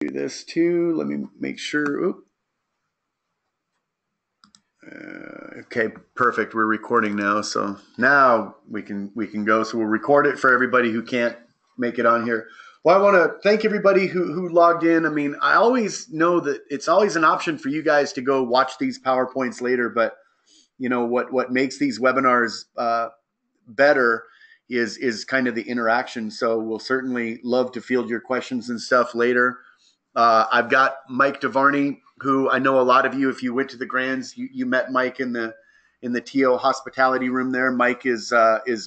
do this too. Let me make sure. Oop. Okay, perfect. We're recording now, so now we can go. So we'll record it for everybody who can't make it on here. Well, I want to thank everybody who logged in. I mean, I always know that it's always an option for you guys to go watch these PowerPoints later, but you know what makes these webinars better is kind of the interaction. So we'll certainly love to field your questions and stuff later. I've got Mike DeVarney, who I know a lot of you, if you went to the Grands, you met Mike in the TO hospitality room there. Mike is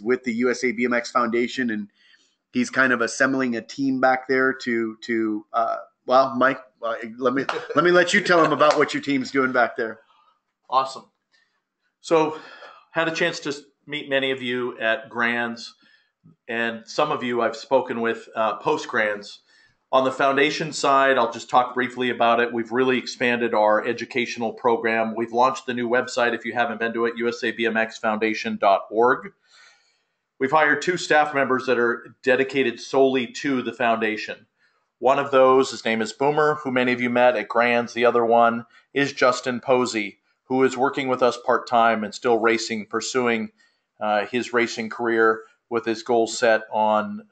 with the USA BMX Foundation, and he's kind of assembling a team back there to well, Mike, let me let you tell him about what your team's doing back there. Awesome. So had a chance to meet many of you at Grands, and some of you I've spoken with post Grands. On the foundation side, I'll just talk briefly about it. We've really expanded our educational program. We've launched the new website, if you haven't been to it, usabmxfoundation.org. We've hired 2 staff members that are dedicated solely to the foundation. One of those, his name is Boomer, who many of you met at Grands. The other one is Justin Posey, who is working with us part-time and still racing, pursuing his racing career with his goal set on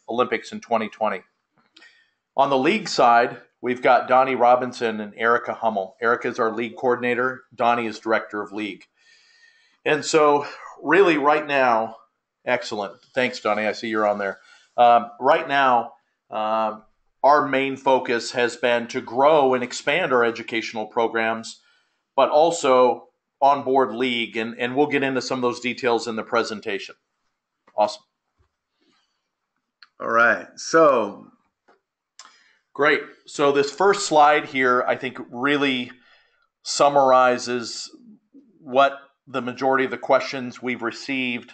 Olympics in 2020. On the league side, we've got Donnie Robinson and Erica Hummel. Erica is our league coordinator. Donnie is director of league. And so really right now, excellent. Thanks, Donnie. I see you're on there. Right now, our main focus has been to grow and expand our educational programs, but also onboard league. And we'll get into some of those details in the presentation. Awesome. All right. So great. So this first slide here, I think, really summarizes what the majority of the questions we've received,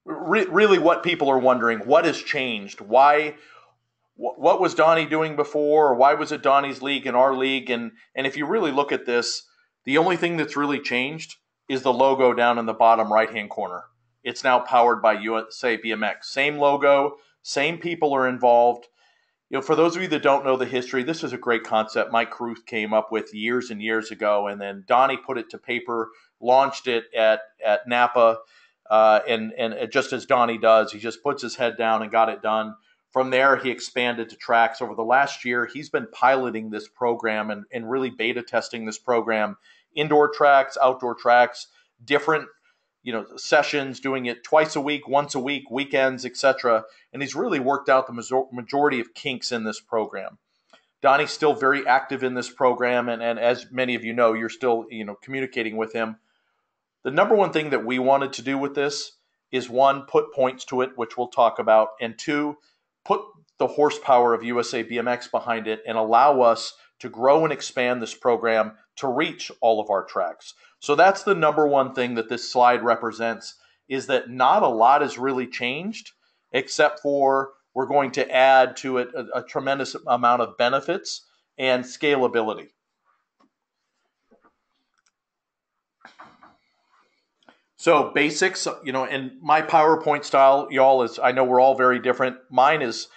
really what people are wondering. What has changed? Why? What was Donnie doing before? Or why was it Donnie's league and our league? And if you really look at this, the only thing that's really changed is the logo down in the bottom right-hand corner. It's now powered by USA BMX. Same logo, same people are involved. You know, for those of you that don't know the history, this is a great concept Mike Kruth came up with years and years ago, and then Donnie put it to paper, launched it at Napa, and just as Donnie does, he just puts his head down and got it done. From there, he expanded to tracks. Over the last year, he's been piloting this program and really beta testing this program. Indoor tracks, outdoor tracks, different sessions, doing it twice a week, once a week, weekends, etc. And he's really worked out the majority of kinks in this program. Donnie's still very active in this program, and as many of you know, you're still communicating with him. The number one thing that we wanted to do with this is, 1, put points to it, which we'll talk about, and 2, put the horsepower of USA BMX behind it and allow us to grow and expand this program to reach all of our tracks. So that's the number one thing that this slide represents, is that not a lot has really changed, except for we're going to add to it a tremendous amount of benefits and scalability. So basics, and my PowerPoint style, y'all, is, I know we're all very different. Mine is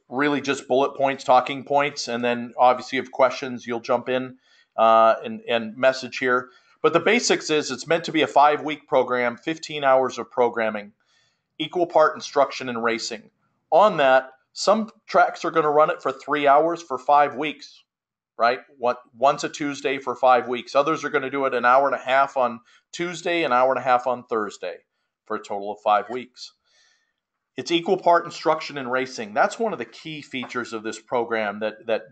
really just bullet points, talking points, and then obviously if questions, you'll jump in and message here. But the basics is, it's meant to be a 5-week program, 15 hours of programming, equal part instruction and racing. On that, some tracks are going to run it for 3 hours for 5 weeks, right? Once a Tuesday for 5 weeks. Others are going to do it an hour and a half on Tuesday, an hour and a half on Thursday, for a total of 5 weeks. It's equal part instruction and racing. That's one of the key features of this program that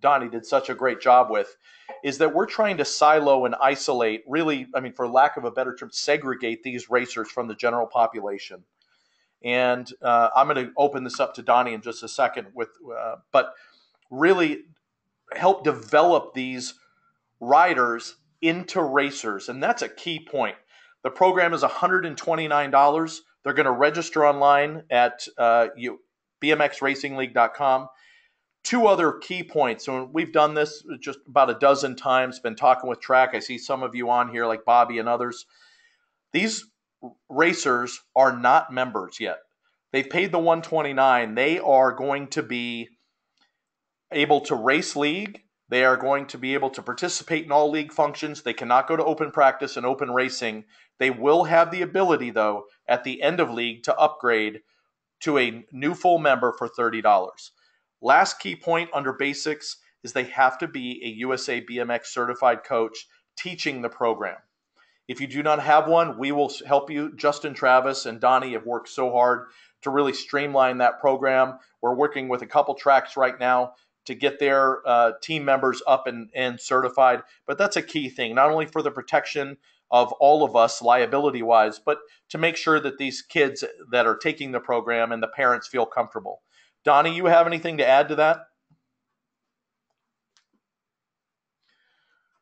Donnie did such a great job with, is that we're trying to silo and isolate, really, for lack of a better term, segregate these racers from the general population. And I'm going to open this up to Donnie in just a second, but really help develop these riders into racers. And that's a key point. The program is $129. They're going to register online at bmxracingleague.com. 2 other key points. So we've done this just about a dozen times, been talking with track. I see some of you on here like Bobby and others. These racers are not members yet. They've paid the $129. They are going to be able to race league. They are going to be able to participate in all league functions. They cannot go to open practice and open racing. They will have the ability, though, at the end of league to upgrade to a new full member for $30. Last key point under basics is they have to be a USA BMX certified coach teaching the program. If you do not have one, we will help you. Justin, Travis, and Donnie have worked so hard to really streamline that program. We're working with a couple tracks right now to get their team members up and certified. But that's a key thing, not only for the protection of all of us liability-wise, but to make sure that these kids that are taking the program and the parents feel comfortable. Donnie, you have anything to add to that?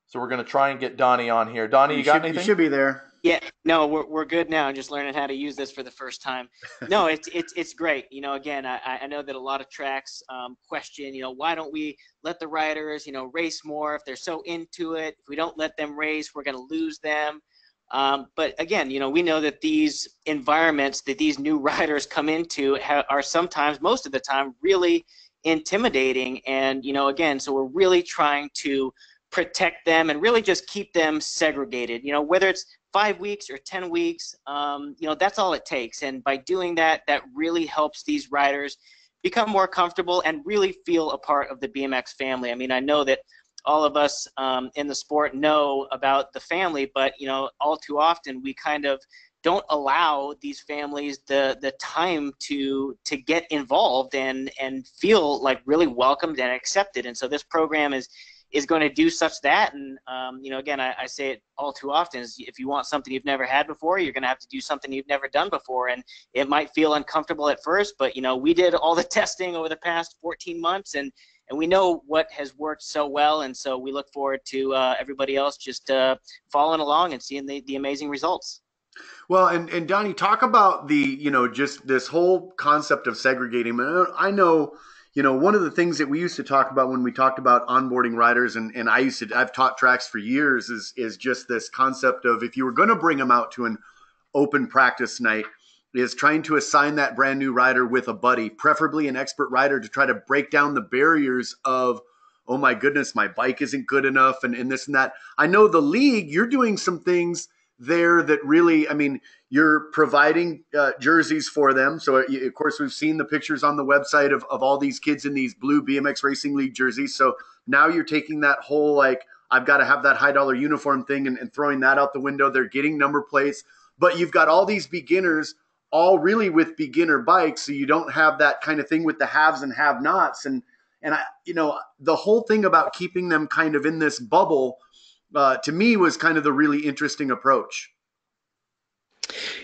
So we're going to try and get Donnie on here. Donnie, you got anything? You should be there. Yeah, no, we're good now. I'm just learning how to use this for the first time. No, it's great. You know, again, I know that a lot of tracks question, you know, why don't we let the riders, you know, race more if they're so into it? If we don't let them race, we're going to lose them. But again, you know, we know that these environments that these new riders come into are sometimes, most of the time, really intimidating. And, you know, again, so we're really trying to protect them and really just keep them segregated, you know, whether it's 5 weeks or 10 weeks, you know, that's all it takes. And by doing that, that really helps these riders become more comfortable and really feel a part of the BMX family. I mean, I know that all of us in the sport know about the family, but, you know, all too often we kind of don't allow these families the time to get involved and feel like really welcomed and accepted. And so this program is going to do such that. And, you know, again, I say it all too often, is if you want something you've never had before, you're going to have to do something you've never done before. And it might feel uncomfortable at first, but, you know, we did all the testing over the past 14 months and we know what has worked so well. And so we look forward to everybody else just following along and seeing the amazing results. Well, and Donnie, talk about the, you know, just this whole concept of segregating. I know, you know, one of the things that we used to talk about when we talked about onboarding riders, and I've taught tracks for years, is just this concept of, if you were going to bring them out to an open practice night, is trying to assign that brand new rider with a buddy, preferably an expert rider, to try to break down the barriers of, oh my goodness, my bike isn't good enough, and this and that. I know the league, you're doing some things there that really, I mean, you're providing jerseys for them. So, of course, we've seen the pictures on the website of all these kids in these blue BMX Racing League jerseys. So now you're taking that whole, like, I've got to have that high dollar uniform thing and throwing that out the window. They're getting number plates. But you've got all these beginners, all really with beginner bikes. So you don't have that kind of thing with the haves and have-nots. And I, you know, the whole thing about keeping them kind of in this bubble, to me, was kind of the really interesting approach.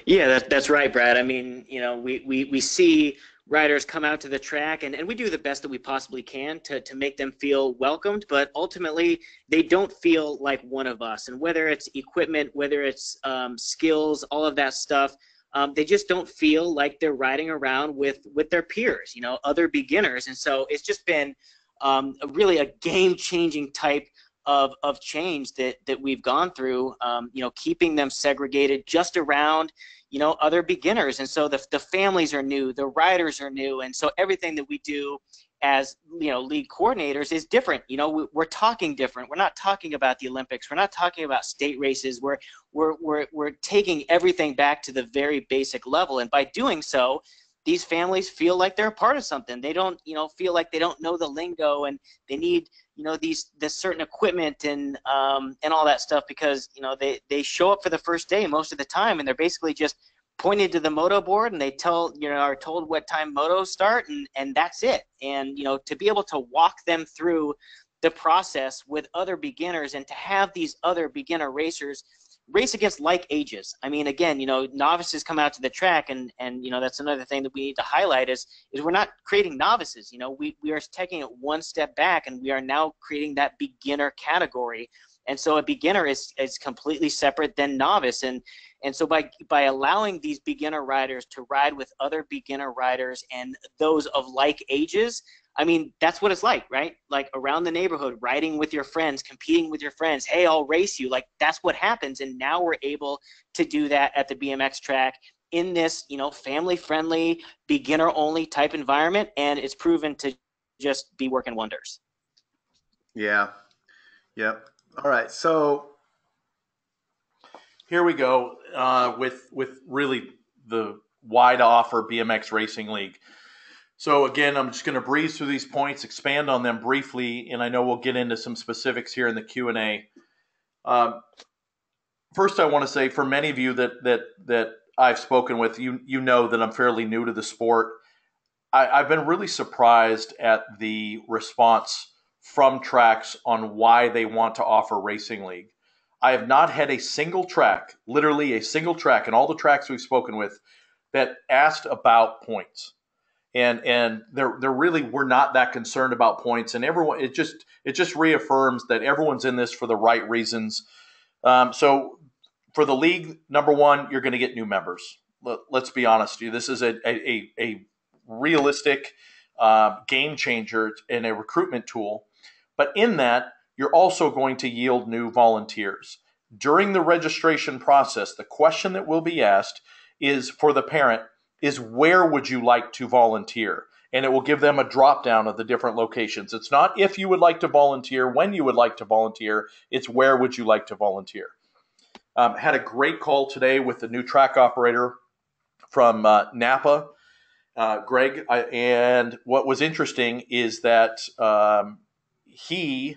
Yeah, that's right, Brad. I mean, you know, we see riders come out to the track and we do the best that we possibly can to make them feel welcomed, but ultimately they don't feel like one of us. And whether it's equipment, whether it's skills, all of that stuff, they just don't feel like they're riding around with their peers, you know, other beginners. And so it's just been really a game-changing type of change that we've gone through, you know, keeping them segregated just around, you know, other beginners. And so the families are new, the riders are new. And so everything that we do as, you know, league coordinators is different. You know, we're talking different. We're not talking about the Olympics. We're not talking about state races. We're taking everything back to the very basic level. And by doing so, these families feel like they're a part of something. They don't, you know, feel like they don't know the lingo and they need, you know, this certain equipment and all that stuff, because, you know, they show up for the first day most of the time and they're basically just pointed to the moto board and they are told what time motos start and that's it. And, you know, to be able to walk them through the process with other beginners and to have these other beginner racers race against like ages. I mean, again, you know, novices come out to the track and you know, that's another thing that we need to highlight is we're not creating novices. You know, we are taking it one step back and we are now creating that beginner category. And so a beginner is completely separate than novice. And so by allowing these beginner riders to ride with other beginner riders and those of like ages, I mean, that's what it's like, right? Like around the neighborhood, riding with your friends, competing with your friends. Hey, I'll race you. Like that's what happens. And now we're able to do that at the BMX track in this, you know, family-friendly, beginner-only type environment. And it's proven to just be working wonders. Yeah. Yep. All right. So Here we go with really the why to offer BMX Racing League. So again, I'm just going to breeze through these points, expand on them briefly, and I know we'll get into some specifics here in the Q&A. Um, First, I want to say for many of you that I've spoken with, you know that I'm fairly new to the sport. I've been really surprised at the response from tracks on why they want to offer Racing League. I have not had a single track, literally a single track, in all the tracks we've spoken with, that asked about points. And they're really we're not that concerned about points, and everyone it just reaffirms that everyone's in this for the right reasons. So for the league, number one, you're going to get new members. Let's be honest, this is a realistic game changer and a recruitment tool. But in that, you're also going to yield new volunteers. During the registration process, the question that will be asked is for the parent is where would you like to volunteer? And it will give them a drop down of the different locations. It's not if you would like to volunteer, when you would like to volunteer, it's where would you like to volunteer. Had a great call today with the new track operator from Napa, Greg. And what was interesting is that he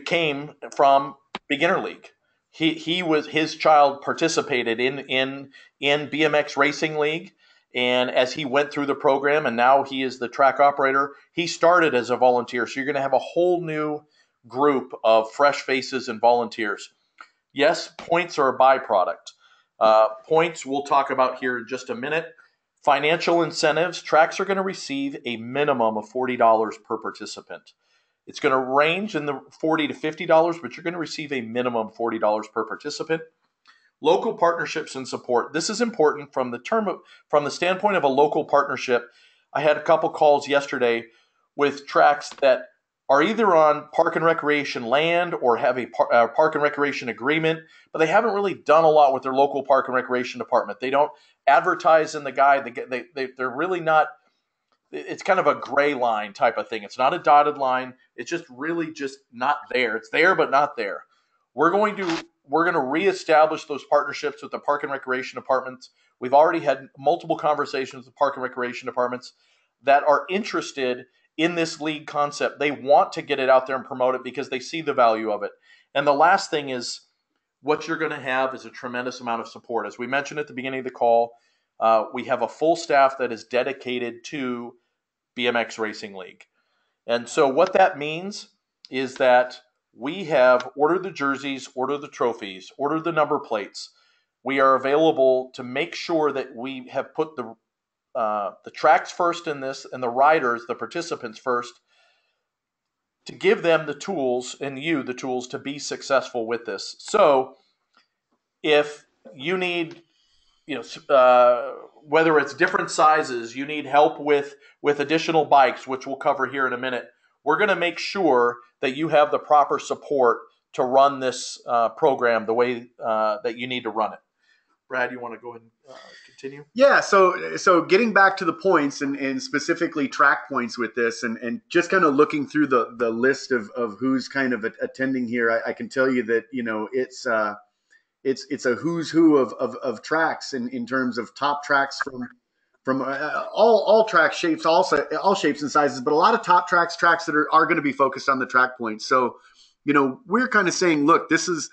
came from beginner league. His child participated in BMX Racing League, and as he went through the program, and now he is the track operator. He started as a volunteer, so you're going to have a whole new group of fresh faces and volunteers. Yes, points are a byproduct. Points we'll talk about here in just a minute. Financial incentives, tracks are going to receive a minimum of $40 per participant. It's going to range in the $40 to $50, but you're going to receive a minimum of $40 per participant. Local partnerships and support. This is important from the standpoint of a local partnership. I had a couple calls yesterday with tracks that are either on park and recreation land or have a park and recreation agreement, but they haven't really done a lot with their local park and recreation department. They don't advertise in the guide. They're really not. It's kind of a gray line type of thing. It's not a dotted line. It's just really just not there. It's there but not there. We're going to reestablish those partnerships with the park and recreation departments. We've already had multiple conversations with park and recreation departments that are interested in this league concept. They want to get it out there and promote it because they see the value of it. And the last thing is what you're going to have is a tremendous amount of support. As we mentioned at the beginning of the call, we have a full staff that is dedicated to BMX Racing League. And so what that means is that we have ordered the jerseys, ordered the trophies, ordered the number plates. We are available to make sure that we have put the tracks first in this and the riders, the participants first, to give them the tools and you the tools to be successful with this. So if you need whether it's different sizes, you need help with additional bikes, which we'll cover here in a minute. We're going to make sure that you have the proper support to run this program the way that you need to run it. Brad, you want to go ahead and continue? Yeah, so getting back to the points and specifically track points with this, and just kind of looking through the list of who's kind of attending here, I can tell you that it's a who's who of tracks in terms of top tracks from all track shapes, all shapes and sizes, but a lot of top tracks that are going to be focused on the track points. So, we're kind of saying, look, this is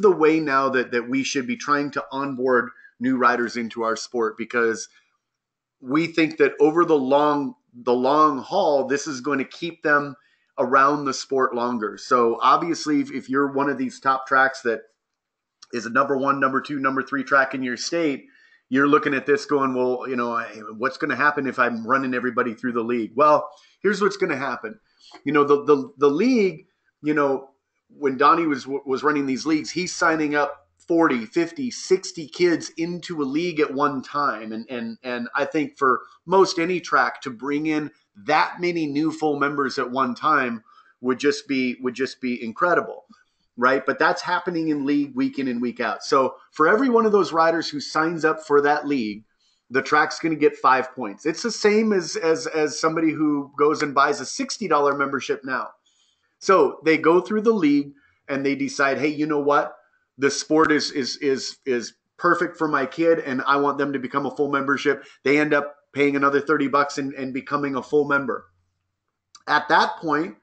the way now that we should be trying to onboard new riders into our sport, because we think that over the long haul, this is going to keep them around the sport longer. So obviously, if you're one of these top tracks that is a number one, number two, number three track in your state, you're looking at this going, well, what's going to happen if I'm running everybody through the league? Well, here's what's going to happen. The league, when Donnie was running these leagues, he's signing up 40, 50, 60 kids into a league at one time. And I think for most any track to bring in that many new full members at one time would just be incredible. Right. But that's happening in league week in and week out. So for every one of those riders who signs up for that league, the track's going to get 5 points. It's the same as somebody who goes and buys a $60 membership now. So they go through the league and they decide, hey, you know what? The sport is perfect for my kid, and I want them to become a full membership. They end up paying another $30 and becoming a full member. At that point,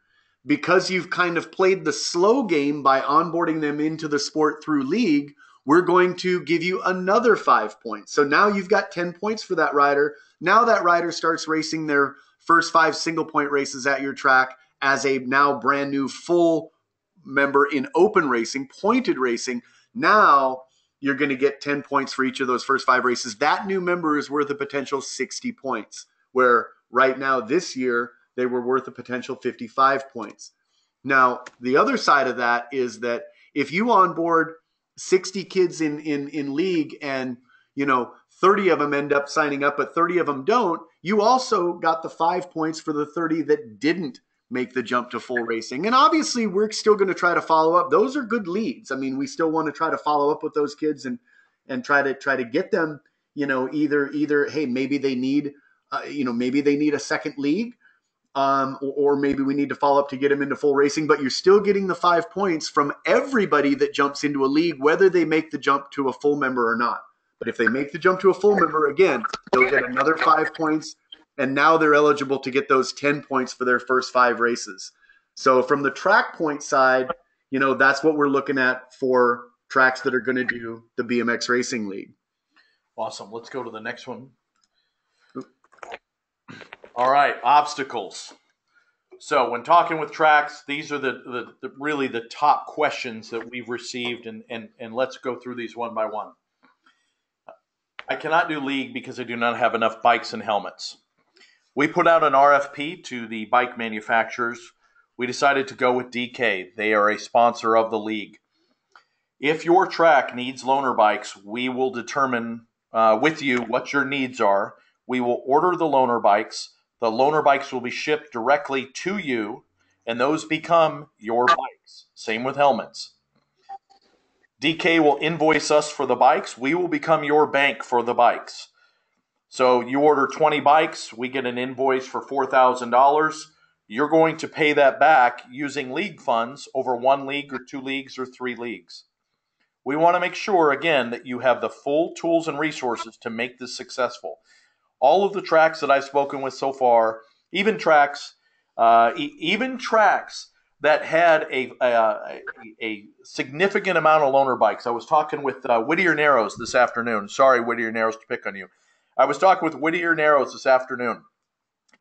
because you've kind of played the slow game by onboarding them into the sport through league, we're going to give you another 5 points. So now you've got 10 points for that rider. Now that rider starts racing their first 5 single point races at your track as a now brand new full member in open racing, pointed racing. Now you're going to get 10 points for each of those first 5 races. That new member is worth a potential 60 points, where right now this year they were worth a potential 55 points. Now, the other side of that is that if you onboard 60 kids in league and 30 of them end up signing up, but 30 of them don't, you also got the 5 points for the 30 that didn't make the jump to full racing. And obviously we're still going to try to follow up. Those are good leads. I mean, we still want to try to follow up with those kids and try to get them, either, hey, maybe they need, maybe they need a second league, or maybe we need to follow up to get them into full racing, but you're still getting the 5 points from everybody that jumps into a league, whether they make the jump to a full member or not. But if they make the jump to a full member, again, they'll get another 5 points, and now they're eligible to get those 10 points for their first 5 races. So from the track point side, that's what we're looking at for tracks that are going to do the BMX Racing League. Awesome. Let's go to the next one. All right, obstacles. So when talking with tracks, these are the really the top questions that we've received, and let's go through these one by one. I cannot do league because I do not have enough bikes and helmets. We put out an RFP to the bike manufacturers. We decided to go with DK. They are a sponsor of the league. If your track needs loaner bikes, we will determine with you what your needs are. We will order the loaner bikes. The loaner bikes will be shipped directly to you, and those become your bikes. Same with helmets. DK will invoice us for the bikes. We will become your bank for the bikes. So you order 20 bikes, we get an invoice for $4,000. You're going to pay that back using league funds over 1 league or 2 leagues or 3 leagues. We want to make sure, again, that you have the full tools and resources to make this successful. All of the tracks that I've spoken with so far, even tracks that had a significant amount of loaner bikes. I was talking with Whittier Narrows this afternoon. Sorry, Whittier Narrows, to pick on you. I was talking with Whittier Narrows this afternoon.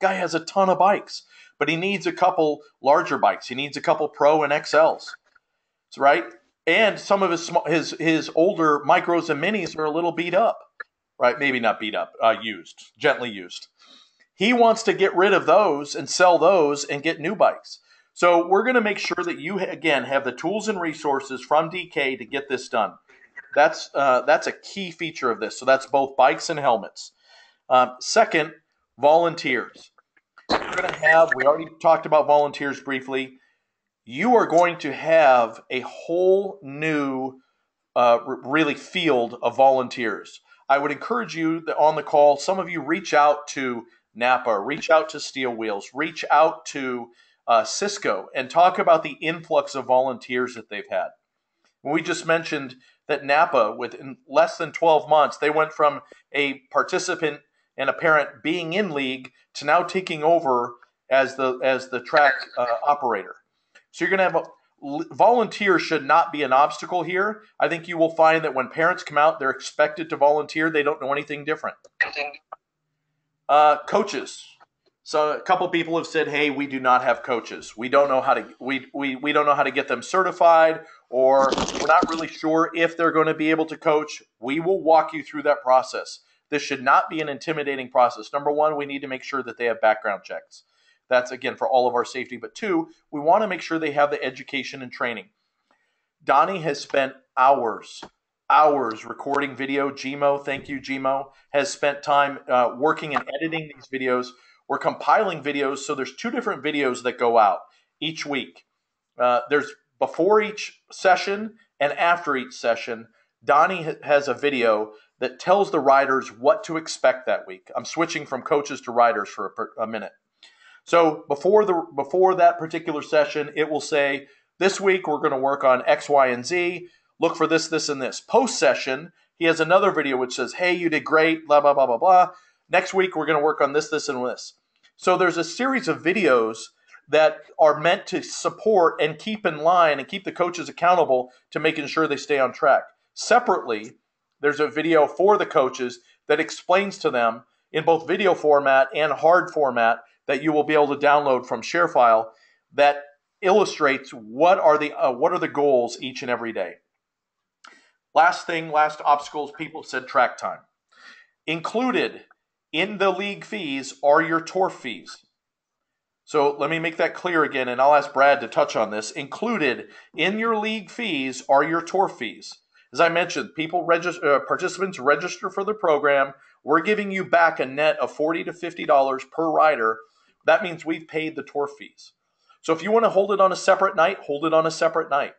Guy has a ton of bikes, but he needs a couple larger bikes. He needs a couple Pro and XLs, right? And some of his older micros and minis are a little beat up, right? Maybe not beat up, used, gently used. He wants to get rid of those and sell those and get new bikes. So we're going to make sure that you, again, have the tools and resources from DK to get this done. That's a key feature of this. So that's both bikes and helmets. Second, volunteers. We already talked about volunteers briefly. You are going to have a whole new really field of volunteers. I would encourage you that on the call, some of you reach out to Napa, reach out to Steel Wheels, reach out to Cisco, and talk about the influx of volunteers that they've had. We just mentioned that Napa, within less than 12 months, they went from a participant and a parent being in league to now taking over as the track operator. So you're going to have volunteers should not be an obstacle here. I think you will find that when parents come out, they're expected to volunteer. They don't know anything different. Coaches. So a couple people have said, "Hey, we do not have coaches. We don't know how to we don't know how to get them certified, or we're not really sure if they're going to be able to coach." We will walk you through that process. This should not be an intimidating process. Number one, we need to make sure that they have background checks. That's, again, for all of our safety. But two, we want to make sure they have the education and training. Donnie has spent hours recording video. Gmo, thank you, Gmo, has spent time working and editing these videos. We're compiling videos, so there's 2 different videos that go out each week. There's before each session and after each session. Donnie has a video that tells the riders what to expect that week. I'm switching from coaches to riders for a minute. So before that particular session, it will say, this week we're going to work on X, Y, and Z. Look for this, this, and this. Post session, he has another video which says, hey, you did great, blah, blah, blah, blah, blah. Next week we're going to work on this, this, and this. So there's a series of videos that are meant to support and keep in line and keep the coaches accountable to making sure they stay on track. Separately, there's a video for the coaches that explains to them in both video format and hard format that you will be able to download from ShareFile that illustrates what are the goals each and every day. Last obstacles, people said track time. Included in the league fees are your turf fees. So let me make that clear again, and I'll ask Brad to touch on this. Included in your league fees are your turf fees. As I mentioned, participants register for the program. We're giving you back a net of $40 to $50 per rider. That means we've paid the turf fees. So if you want to hold it on a separate night, hold it on a separate night.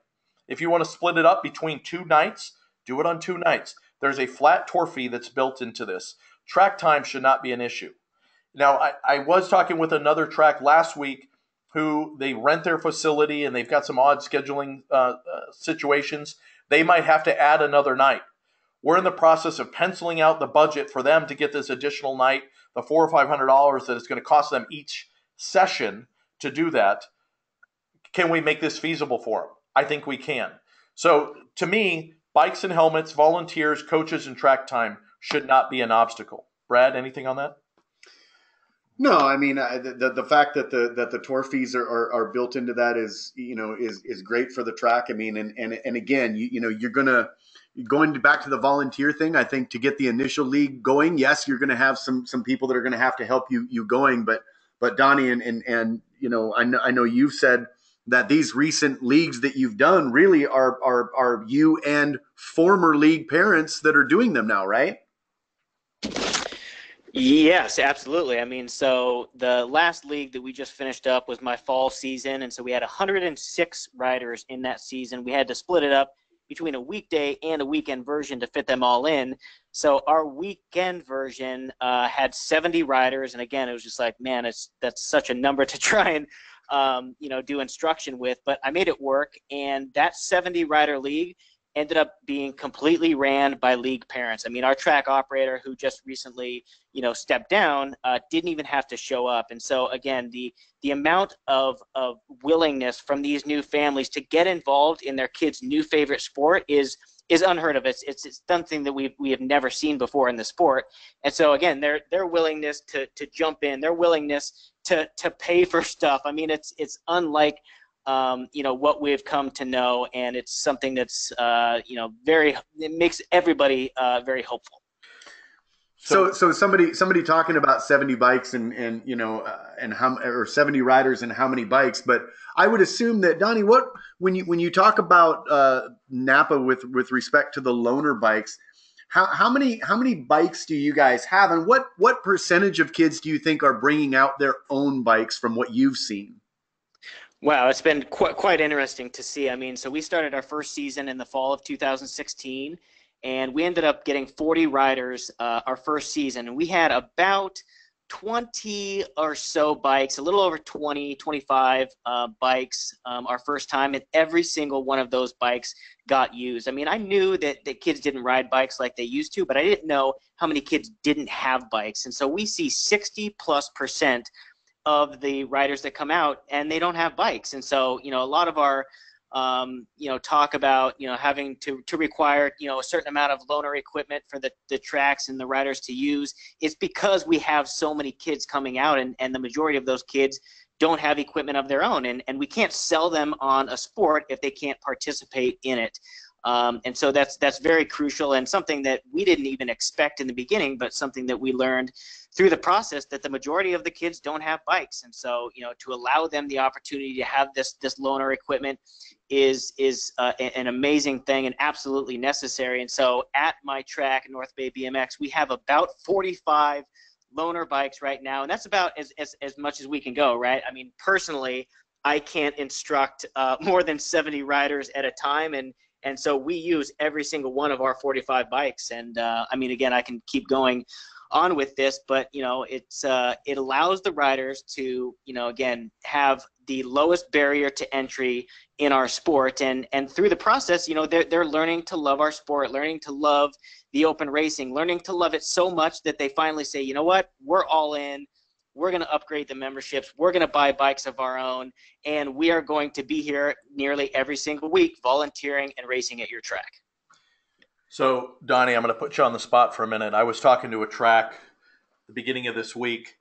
If you want to split it up between 2 nights, do it on 2 nights. There's a flat turf fee that's built into this. Track time should not be an issue. Now, I was talking with another track last week who they rent their facility and they've got some odd scheduling situations. They might have to add another night. We're in the process of penciling out the budget for them to get this additional night, the $400 or $500 that it's going to cost them each session to do that. Can we make this feasible for them? I think we can. So to me, bikes and helmets, volunteers, coaches, and track time should not be an obstacle. Brad, anything on that? No, I mean the fact that the tour fees are built into that is great for the track. I mean, and again, you're going back to the volunteer thing. I think to get the initial league going, yes, you're going to have some people that are going to have to help you going. But Donnie and I know you've said that these recent leagues that you've done really are you and former league parents that are doing them now, right? Yes, absolutely. I mean, so the last league that we just finished up was my fall season, and so we had 106 riders in that season. We had to split it up between a weekday and a weekend version to fit them all in. So our weekend version had 70 riders, and again, it was just like, man, that's such a number to try and do instruction with. But I made it work, and that 70 rider league ended up being completely ran by league parents. I mean, our track operator, who just recently, stepped down, didn't even have to show up. And so, again, the amount of willingness from these new families to get involved in their kids' new favorite sport is unheard of. It's something that we have never seen before in the sport. And so, again, their willingness to jump in, their willingness to pay for stuff. I mean, it's unlike what we've come to know, and it's something that's it makes everybody very hopeful. So somebody talking about 70 bikes and how, or 70 riders and how many bikes, but I would assume that, Donnie, when you talk about Napa with respect to the loaner bikes, how many bikes do you guys have, and what percentage of kids do you think are bringing out their own bikes from what you've seen? Wow, it's been quite interesting to see. I mean, so we started our first season in the fall of 2016, and we ended up getting 40 riders our first season. And we had about 20 or so bikes, a little over 25 bikes our first time, and every single one of those bikes got used. I mean, I knew that kids didn't ride bikes like they used to, but I didn't know how many kids didn't have bikes. And so we see 60+% of the riders that come out and they don't have bikes. And so, a lot of our, talk about, having to require, a certain amount of loaner equipment for the tracks and the riders to use, is because we have so many kids coming out, and the majority of those kids don't have equipment of their own. And we can't sell them on a sport if they can't participate in it. And so that's very crucial, and something that we didn't even expect in the beginning, but something that we learned through the process, that the majority of the kids don't have bikes. And so, to allow them the opportunity to have this loaner equipment is an amazing thing and absolutely necessary. And so at my track, North Bay BMX, we have about 45 loaner bikes right now, and that's about as much as we can go, right? I mean, personally, I can't instruct more than 70 riders at a time, and so we use every single one of our 45 bikes. And I mean, again, I can keep going on with this, but it allows the riders to again have the lowest barrier to entry in our sport, and through the process, they're learning to love our sport, learning to love the open racing, learning to love it so much that they finally say, you know what, we're all in. We're going to upgrade the memberships. We're going to buy bikes of our own, and we are going to be here nearly every single week volunteering and racing at your track. So, Donnie, I'm going to put you on the spot for a minute. I was talking to a track at the beginning of this week,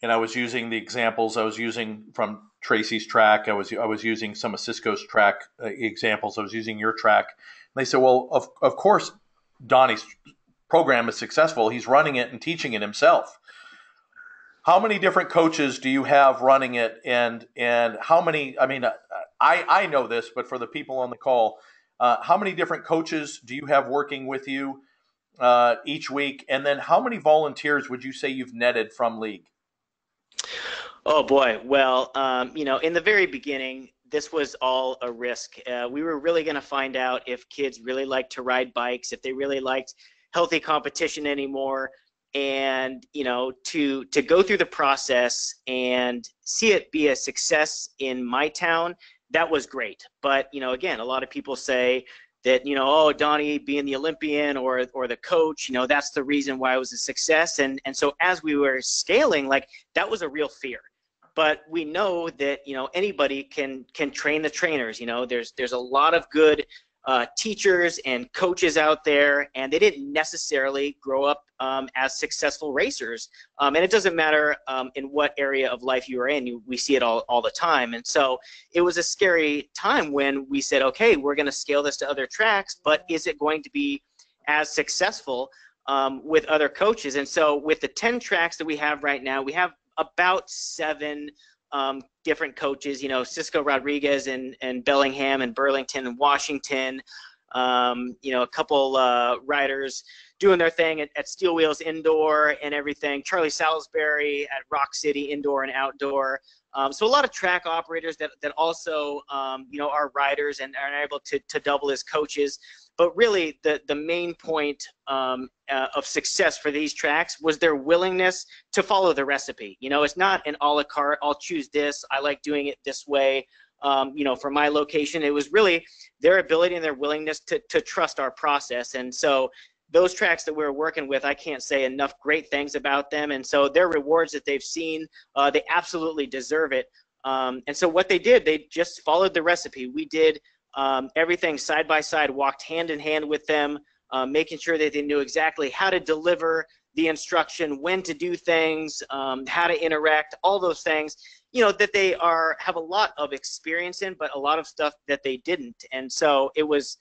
and I was using the examples I was using from Tracy's track. I was using some of Cisco's track examples. I was using your track. And they said, well, of course, Donnie's program is successful. He's running it and teaching it himself. How many different coaches do you have running it, and how many? I mean, I know this, but for the people on the call, how many different coaches do you have working with you each week, and then how many volunteers would you say you've netted from league? Oh boy, well, in the very beginning, this was all a risk. We were really going to find out if kids really liked to ride bikes, if they really liked healthy competition anymore. And to go through the process and see it be a success in my town, that was great. But again, a lot of people say that oh, Donnie being the Olympian or the coach, that's the reason why it was a success. And so as we were scaling, like, that was a real fear. But we know that anybody can train the trainers. There's a lot of good teachers and coaches out there, and they didn't necessarily grow up as successful racers. And it doesn't matter in what area of life you are in, we see it all the time. And so it was a scary time when we said, okay, we're going to scale this to other tracks, but is it going to be as successful with other coaches? And so with the 10 tracks that we have right now, we have about 7 different coaches, Cisco Rodriguez and Bellingham and Burlington and Washington, a couple riders doing their thing at Steel Wheels Indoor and everything, Charlie Salisbury at Rock City Indoor and Outdoor. So a lot of track operators that also, are riders and are able to double as coaches. But really, the main point of success for these tracks was their willingness to follow the recipe. It's not an a la carte, I'll choose this, I like doing it this way, for my location. It was really their ability and their willingness to trust our process. And so those tracks that we're working with, I can't say enough great things about them. And so their rewards that they've seen, they absolutely deserve it. And so what they did, they just followed the recipe. We did everything side by side, walked hand in hand with them, making sure that they knew exactly how to deliver the instruction, when to do things, how to interact, all those things, that they have a lot of experience in, but a lot of stuff that they didn't. And so it was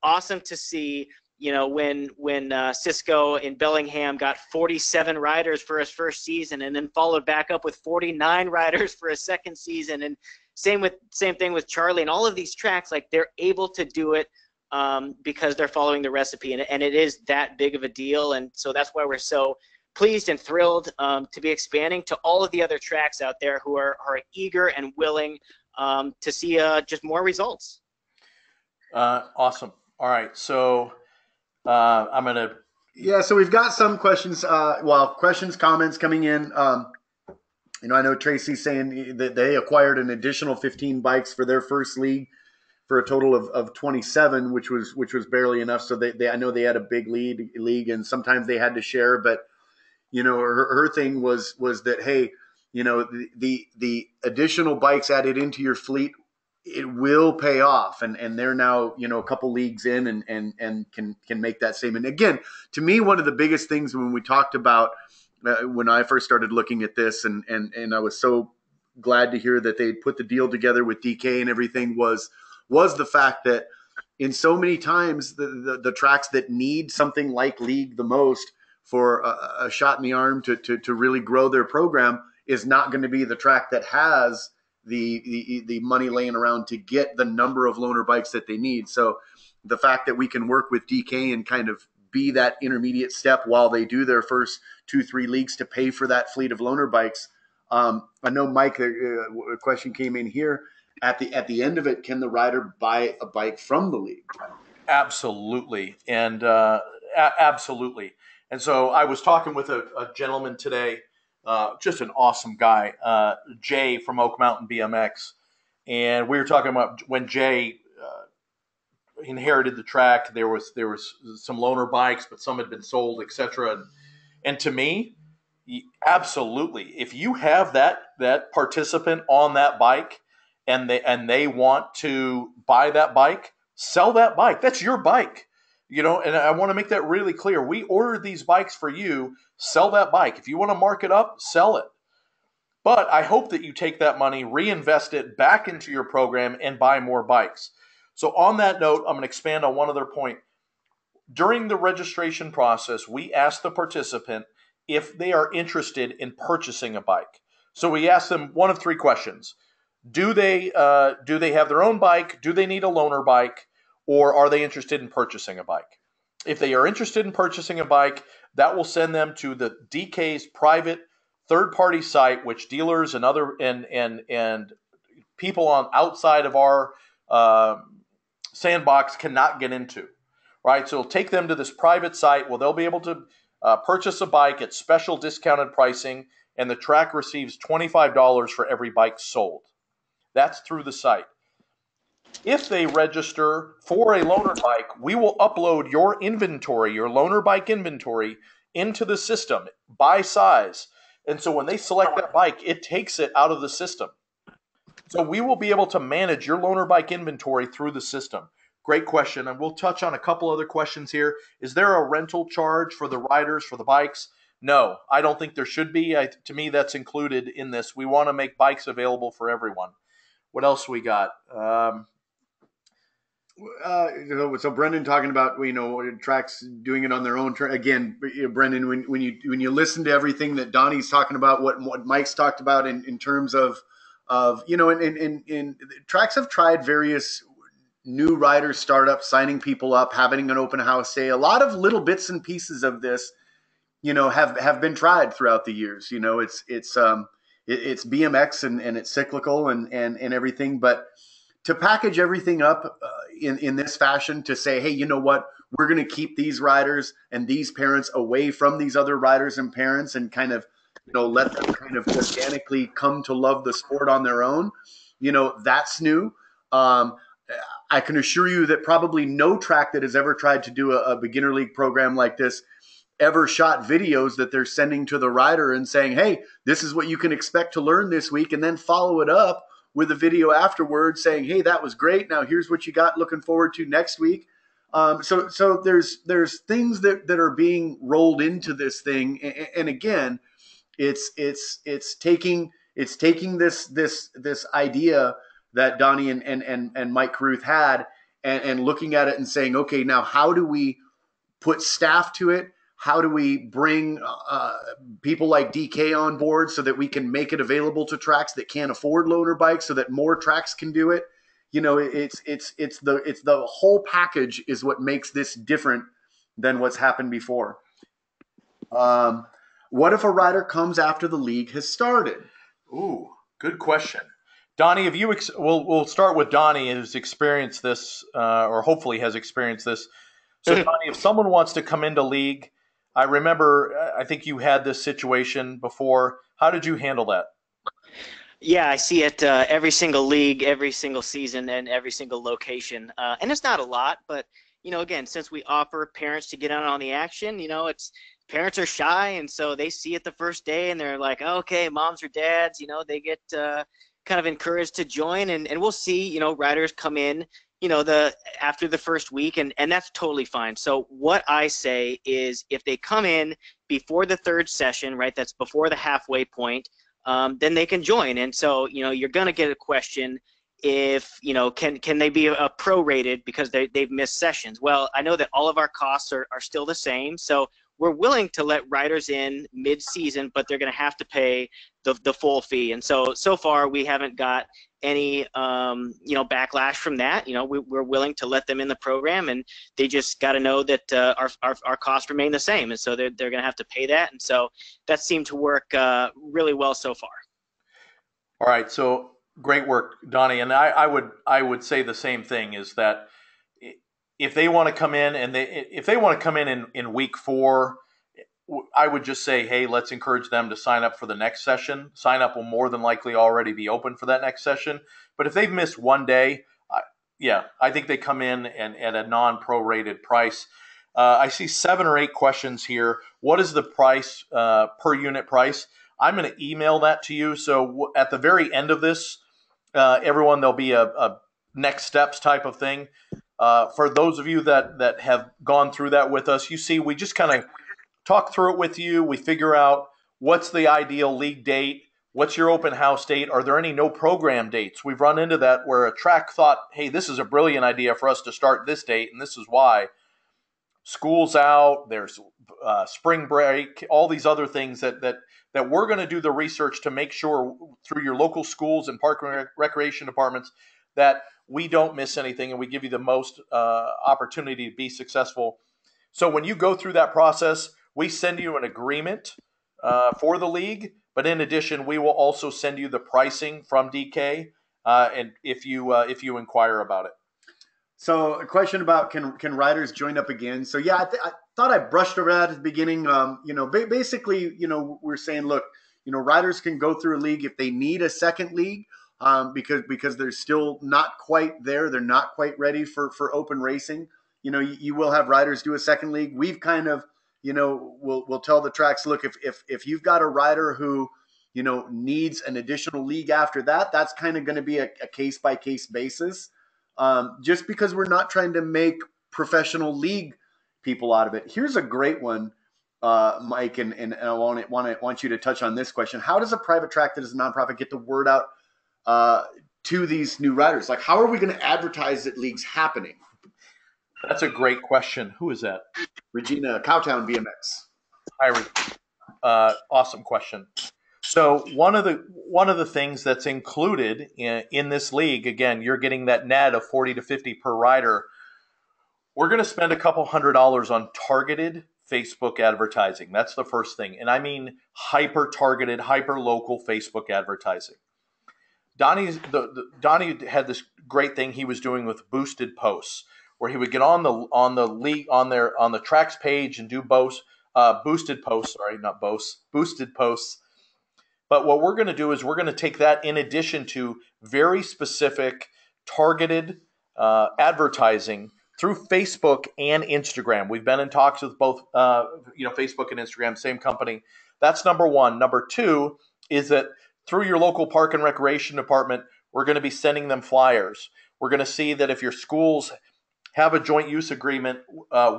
awesome to see, when Cisco in Bellingham got 47 riders for his first season, and then followed back up with 49 riders for a second season. And same thing with Charlie, and all of these tracks, like, they're able to do it because they're following the recipe, and it is that big of a deal. And so that's why we're so pleased and thrilled to be expanding to all of the other tracks out there who are eager and willing to see just more results. Awesome. All right, so I'm gonna. Yeah, so we've got some questions. Questions, comments coming in. I know Tracy's saying that they acquired an additional 15 bikes for their first league, for a total of 27, which was barely enough. So I know they had a big league, and sometimes they had to share. But her thing was that, hey, the additional bikes added into your fleet, it will pay off, and they're now a couple leagues in and can make that same. And again, to me, one of the biggest things when we talked about when I first started looking at this, and I was so glad to hear that they put the deal together with DK and everything, was the fact that in so many times the tracks that need something like league the most for a shot in the arm to really grow their program is not going to be the track that has the money laying around to get the number of loaner bikes that they need. So the fact that we can work with DK and kind of be that intermediate step while they do their first 2-3 leagues to pay for that fleet of loaner bikes. I know, Mike, a question came in here. At the end of it, can the rider buy a bike from the league? Absolutely. And absolutely. And so I was talking with a gentleman today, just an awesome guy, Jay from Oak Mountain BMX. And we were talking about when Jay inherited the track. There was some loaner bikes, but some had been sold, etc. And to me, absolutely, if you have that participant on that bike, and they want to buy that bike, sell that bike. That's your bike, And I want to make that really clear. We ordered these bikes for you. Sell that bike. If you want to mark it up, sell it. But I hope that you take that money, reinvest it back into your program, and buy more bikes. So on that note, I'm going to expand on one other point. During the registration process, we ask the participant if they are interested in purchasing a bike. So we ask them one of three questions. Do they have their own bike? Do they need a loaner bike? Or are they interested in purchasing a bike? If they are interested in purchasing a bike, that will send them to the DK's private third-party site, which dealers and other and people on outside of our sandbox cannot get into, right? So it'll take them to this private site where they'll be able to purchase a bike at special discounted pricing, and the track receives $25 for every bike sold. That's through the site. If they register for a loaner bike, we will upload your inventory, your loaner bike inventory, into the system by size. And so when they select that bike, it takes it out of the system. So we will be able to manage your loaner bike inventory through the system. Great question. And we'll touch on a couple other questions here. Is there a rental charge for the riders, for the bikes? No, I don't think there should be. To me, that's included in this. We want to make bikes available for everyone. What else we got? So Brendan talking about tracks doing it on their own. Again, Brendan, when you listen to everything that Donnie's talking about, what Mike's talked about in terms of tracks have tried various new riders, startups, signing people up, having an open house day. A lot of little bits and pieces of this, have been tried throughout the years. It's BMX and it's cyclical and everything, but to package everything up in this fashion, to say, hey, you know what, we're going to keep these riders and these parents away from these other riders and parents, and kind of, let them kind of organically come to love the sport on their own. That's new. I can assure you that probably no track that has ever tried to do a beginner league program like this ever shot videos that they're sending to the rider and saying, hey, this is what you can expect to learn this week, and then follow it up with a video afterwards saying, hey, that was great. Now here's what you got looking forward to next week. So there's things that are being rolled into this thing. And again, it's taking this idea that Donnie and Mike Carruth had, and looking at it and saying, okay, now how do we put staff to it? How do we bring people like DK on board so that we can make it available to tracks that can't afford loaner bikes, so that more tracks can do it? It's the whole package is what makes this different than what's happened before. What if a rider comes after the league has started? Ooh, good question. Donnie, have you? We'll start with Donnie, who's experienced this, or hopefully has experienced this. So, Donnie, if someone wants to come into league, I remember, I think you had this situation before. How did you handle that? Yeah, I see it every single league, every single season, and every single location. And it's not a lot, but again, since we offer parents to get on the action, it's parents are shy, and so they see it the first day, and they're like, oh, okay, moms or dads, they get kind of encouraged to join, and we'll see, riders come in, after the first week, and that's totally fine. So what I say is, if they come in before the third session, right, that's before the halfway point, then they can join. And so, you're going to get a question if, can they be prorated because they've missed sessions? Well, I know that all of our costs are still the same. So we're willing to let riders in mid-season, but they're going to have to pay the full fee. And so far we haven't got any, backlash from that. We're willing to let them in the program, and they just got to know that our costs remain the same. And so they're going to have to pay that. And so that seemed to work really well so far. All right. So great work, Donnie. And I would say the same thing, is that if they want to come in, and if they want to come in week 4, I would just say, hey, let's encourage them to sign up for the next session. Sign up will more than likely already be open for that next session. But if they've missed one day, yeah, I think they come in and at a non-prorated price. I see 7 or 8 questions here. What is the price, per unit price? I'm going to email that to you. So at the very end of this, everyone, there'll be a next steps type of thing. For those of you that have gone through that with us, you see, we just kind of talk through it with you. We figure out what's the ideal league date. What's your open house date? Are there any no program dates? We've run into that where a track thought, hey, this is a brilliant idea for us to start this date, and this is why. School's out, there's spring break, all these other things that we're going to do the research to make sure through your local schools and park and recreation departments that we don't miss anything and we give you the most opportunity to be successful. So when you go through that process, we send you an agreement for the league, but in addition, we will also send you the pricing from DK, and if you inquire about it. So a question about can riders join up again? So yeah, I thought I brushed over that at the beginning. Basically, we're saying, look, riders can go through a league if they need a second league, because they're still not quite there. They're not quite ready for open racing. You will have riders do a second league. We've kind of, we'll tell the tracks, look, if you've got a rider who, needs an additional league after that, that's kind of going to be a case by case basis. Just because we're not trying to make professional league people out of it. Here's a great one, Mike, and I want you to touch on this question. How does a private track that is a nonprofit get the word out to these new riders? Like, how are we going to advertise that league's happening? That's a great question. Who is that? Regina, Cowtown BMX. Hi, awesome question. So one of the things that's included in this league, again, you're getting that net of 40 to 50 per rider. We're going to spend a couple $100 on targeted Facebook advertising. That's the first thing. And I mean hyper targeted, hyper local Facebook advertising. Donnie had this great thing he was doing with boosted posts, where he would get on the league on the tracks page and do boosted posts. Sorry, not boasts, boosted posts. But what we're going to do is we're going to take that in addition to very specific targeted advertising through Facebook and Instagram. We've been in talks with both, Facebook and Instagram, same company. That's number one. Number two is that through your local park and recreation department, we're going to be sending them flyers. We're going to see that if your schools have a joint use agreement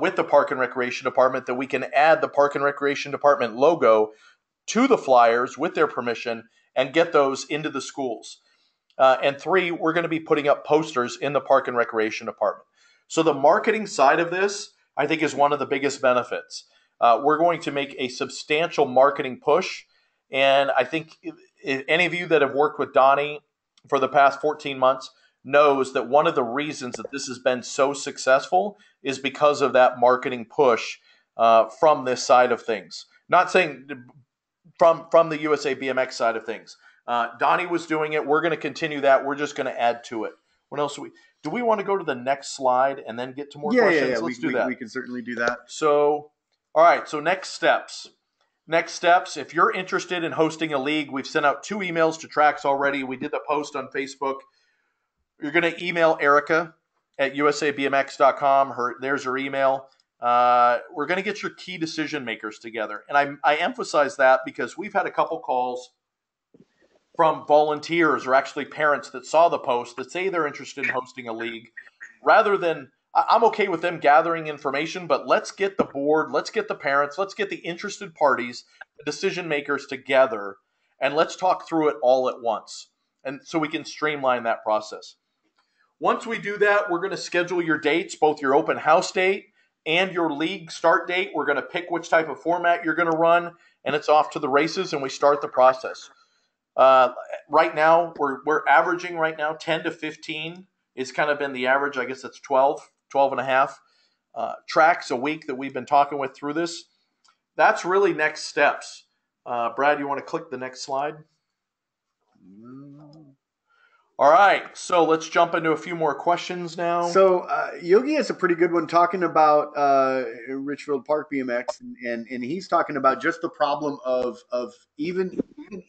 with the park and recreation department, that we can add the park and recreation department logo to the flyers with their permission and get those into the schools. And three, we're going to be putting up posters in the park and recreation department. So the marketing side of this, I think, is one of the biggest benefits. We're going to make a substantial marketing push. And I think if any of you that have worked with Donnie for the past 14 months knows that one of the reasons that this has been so successful is because of that marketing push from this side of things. Not saying from the USA BMX side of things. Donnie was doing it. We're going to continue that. We're just going to add to it. What else do we want to go to the next slide and then get to more questions? Yeah. Let's do that. We can certainly do that. So, all right. So next steps. Next steps. If you're interested in hosting a league, we've sent out 2 emails to tracks already. We did the post on Facebook. You're going to email Erica at usabmx.com. There's her email. We're going to get your key decision makers together. And I emphasize that because we've had a couple calls from volunteers or actually parents that saw the post that say they're interested in hosting a league. Rather than, I'm okay with them gathering information, but let's get the board, let's get the parents, let's get the interested parties, the decision makers together, and let's talk through it all at once. And so we can streamline that process. Once we do that, we're going to schedule your dates, both your open house date and your league start date. We're going to pick which type of format you're going to run, and it's off to the races, and we start the process. Right now, we're averaging right now 10 to 15 is kind of been the average. I guess that's 12 and a half tracks a week that we've been talking with through this. That's really next steps. Brad, you want to click the next slide? All right, so let's jump into a few more questions now. So Yogi has a pretty good one talking about Richfield Park BMX, and he's talking about just the problem of even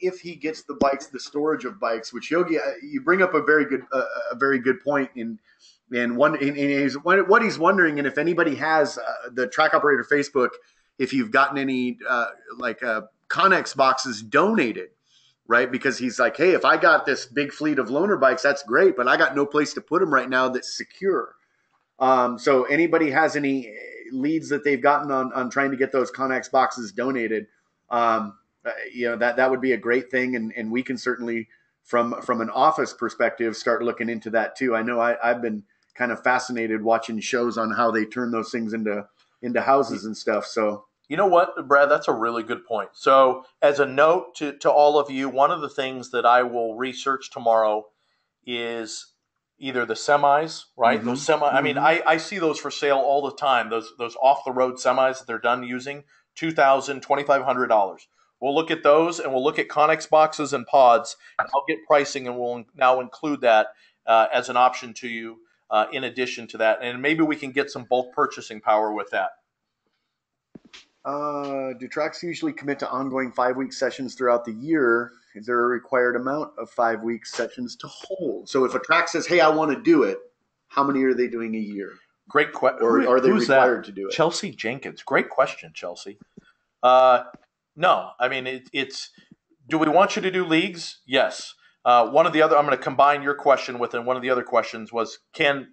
if he gets the bikes, the storage of bikes. Which Yogi, you bring up a very good point in one. What he's wondering, and if anybody has the Track Operator Facebook, if you've gotten any Connex boxes donated, right? Because he's like, hey, if I got this big fleet of loaner bikes, that's great, but I got no place to put them right now that's secure. So anybody has any leads that they've gotten on trying to get those Connex boxes donated, that would be a great thing, and we can certainly, from an office perspective, start looking into that too. I know I've been kind of fascinated watching shows on how they turn those things into houses and stuff. So you know what, Brad? That's a really good point. So, as a note to all of you, one of the things that I will research tomorrow is either the semis, right? Mm-hmm. Those semi. I mean, I see those for sale all the time. Those off the road semis that they're done using $2,000, $2,500. We'll look at those, and we'll look at Connex boxes and pods. And I'll get pricing, and we'll now include that as an option to you in addition to that, and maybe we can get some bulk purchasing power with that. Do tracks usually commit to ongoing 5-week sessions throughout the year? Is there a required amount of 5-week sessions to hold? So if a track says, hey, I want to do it, how many are they doing a year? Great question. Or are they required to do it? Chelsea Jenkins. Great question, Chelsea. No, I mean, it's do we want you to do leagues? Yes. One of the other, I'm going to combine your question with, and one of the other questions was, can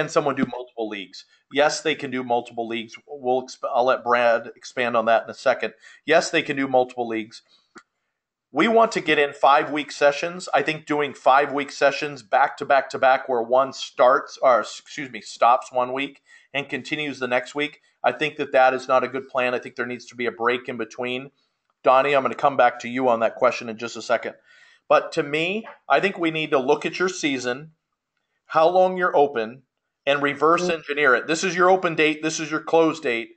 someone do multiple leagues? Yes, they can do multiple leagues. I'll let Brad expand on that in a second. Yes, they can do multiple leagues. We want to get in 5-week sessions. I think doing 5-week sessions back to back to back, where one stops 1 week and continues the next week, I think that is not a good plan. I think there needs to be a break in between. Donnie, I'm going to come back to you on that question in just a second. But to me, I think we need to look at your season, how long you're open, and reverse engineer it. This is your open date. This is your close date.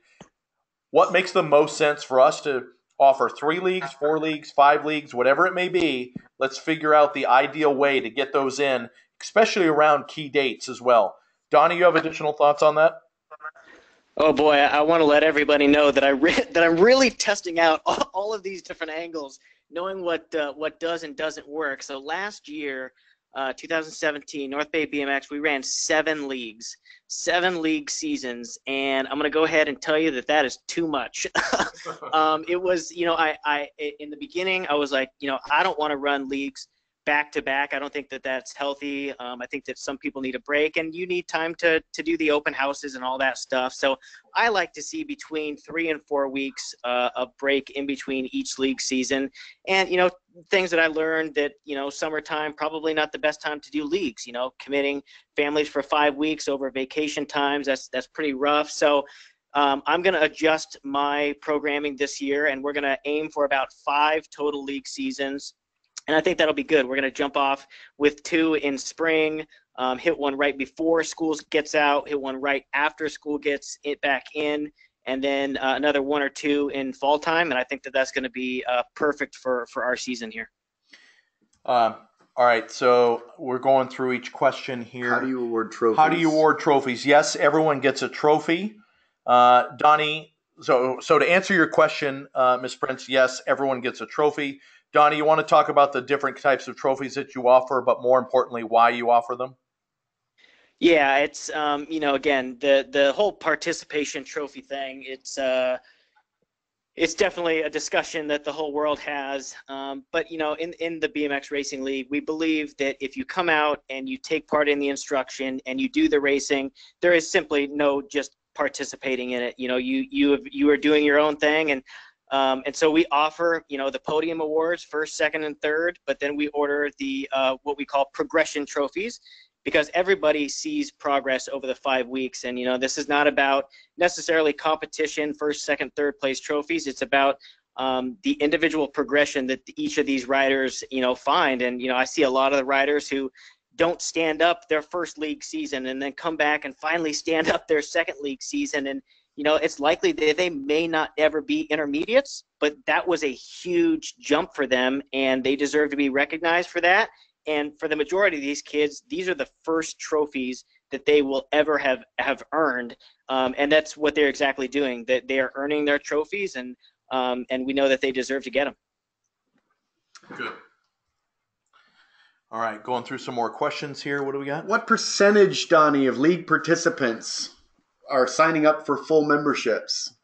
What makes the most sense for us to offer 3 leagues, 4 leagues, 5 leagues, whatever it may be? Let's figure out the ideal way to get those in, especially around key dates as well. Donnie, you have additional thoughts on that? Oh boy, I want to let everybody know that I'm really testing out all of these different angles, knowing what does and doesn't work. So last year, 2017, North Bay BMX, we ran 7 leagues, 7 league seasons, and I'm going to go ahead and tell you that is too much. It was, I in the beginning, I was like, I don't want to run leagues back to back. I don't think that's healthy. I think that some people need a break, and you need time to do the open houses and all that stuff. So I like to see between 3 and 4 weeks a break in between each league season. And things that I learned that summertime probably not the best time to do leagues. Committing families for 5 weeks over vacation times, that's pretty rough. So I'm going to adjust my programming this year, and we're going to aim for about 5 total league seasons. And I think that'll be good. We're going to jump off with 2 in spring, hit one right before school gets out, hit one right after school gets it back in, and then another 1 or 2 in fall time. And I think that's going to be perfect for our season here. All right, so we're going through each question here. How do you award trophies? Yes, everyone gets a trophy. Donnie, so to answer your question, Ms. Prince, yes, everyone gets a trophy. Donnie, you want to talk about the different types of trophies that you offer, but more importantly, why you offer them? Yeah, it's again, the whole participation trophy thing. It's definitely a discussion that the whole world has. But in the BMX Racing League, we believe that if you come out and you take part in the instruction and you do the racing, there is simply no just participating in it. You are doing your own thing, and so we offer, the podium awards, first, second, and third, but then we order the what we call progression trophies, because everybody sees progress over the 5 weeks. And, this is not about necessarily competition, first, second, third place trophies. It's about the individual progression that each of these riders, find. And, I see a lot of the riders who don't stand up their first league season and then come back and finally stand up their second league season. And, it's likely that they may not ever be intermediates, but that was a huge jump for them, and they deserve to be recognized for that. And for the majority of these kids, these are the first trophies that they will ever have earned. And that's what they're exactly doing, that they are earning their trophies, and we know that they deserve to get them. Good. All right, going through some more questions here. What do we got? What percentage, Donnie, of league participants are signing up for full memberships?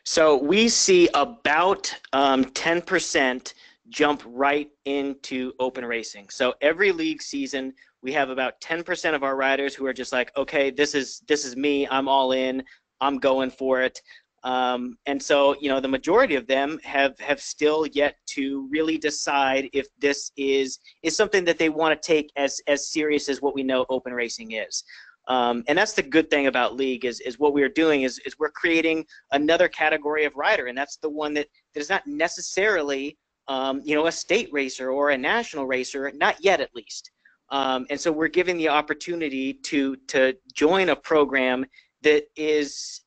So we see about 10% jump right into open racing. So every league season, we have about 10% of our riders who are just like, okay, this is me. I'm all in. I'm going for it. And so, the majority of them have still yet to really decide if this is something that they want to take as serious as what we know open racing is. And that's the good thing about league is what we are doing is we're creating another category of rider, and that's the one that is not necessarily a state racer or a national racer, not yet at least. And so we're giving the opportunity to join a program that is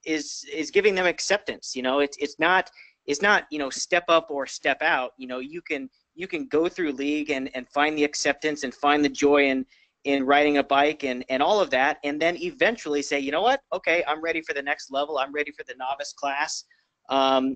giving them acceptance. It's not step up or step out. You can go through league and find the acceptance and find the joy in riding a bike and all of that, and then eventually say, you know what, okay, I'm ready for the next level. I'm ready for the novice class.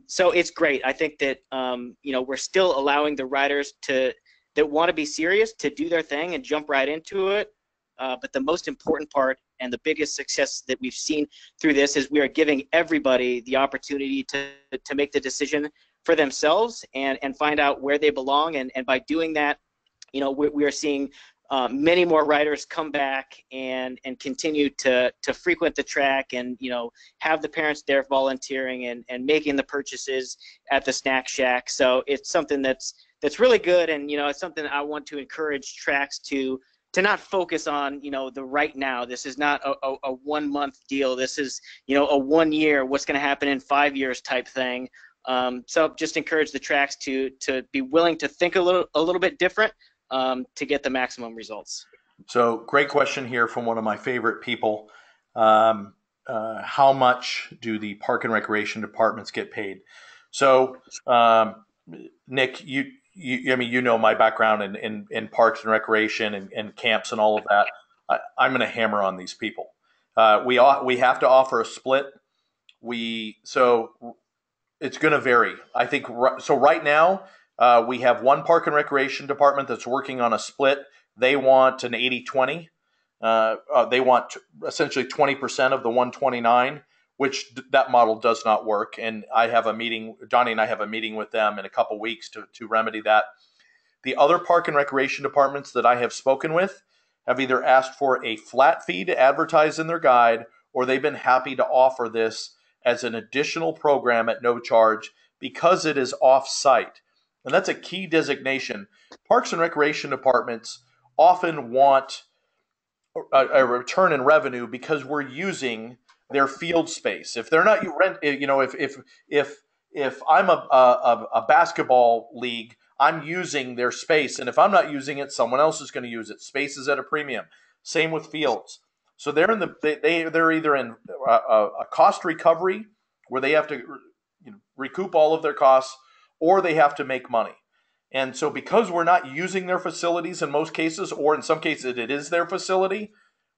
So it's great. I think that we're still allowing the riders that want to be serious to do their thing and jump right into it. But the most important part and the biggest success that we've seen through this is we are giving everybody the opportunity to make the decision for themselves and find out where they belong. And by doing that, we are seeing many more riders come back and continue to frequent the track and, have the parents there volunteering and making the purchases at the snack shack. So it's something that's really good. And, it's something I want to encourage tracks to not focus on, the right now. This is not a 1 month deal. This is, a 1 year, what's going to happen in 5 years type thing. So just encourage the tracks to be willing to think a little bit different to get the maximum results. So great question here from one of my favorite people. How much do the park and recreation departments get paid? So, Nick, you know my background in parks and recreation and camps and all of that. I'm going to hammer on these people. We have to offer a split. So it's going to vary. I think so. Right now, we have one park and recreation department that's working on a split. They want an 80-20. They want essentially 20% of the 129, which that model does not work. And Donnie and I have a meeting with them in a couple weeks to remedy that. The other park and recreation departments that I have spoken with have either asked for a flat fee to advertise in their guide, or they've been happy to offer this as an additional program at no charge because it is off-site. And that's a key designation. Parks and recreation departments often want a return in revenue because we're using their field space. If they're not if I'm a basketball league, I'm using their space, and if I'm not using it, someone else is going to use it. Space is at a premium. Same with fields. So they're either in a cost recovery where they have to recoup all of their costs, or they have to make money. And so because we're not using their facilities in most cases, or in some cases it is their facility,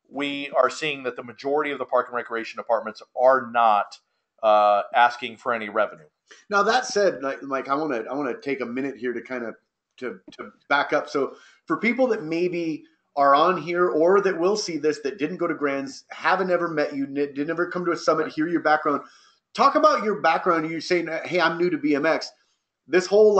we are seeing that the majority of the park and recreation departments are not asking for any revenue. Now that said, Mike, I want to take a minute here to kind of to back up. So for people that maybe are on here or that will see this that didn't go to Grands, haven't ever met you, didn't ever come to a summit, hear your background. Talk about your background. You're saying, hey, I'm new to BMX. This whole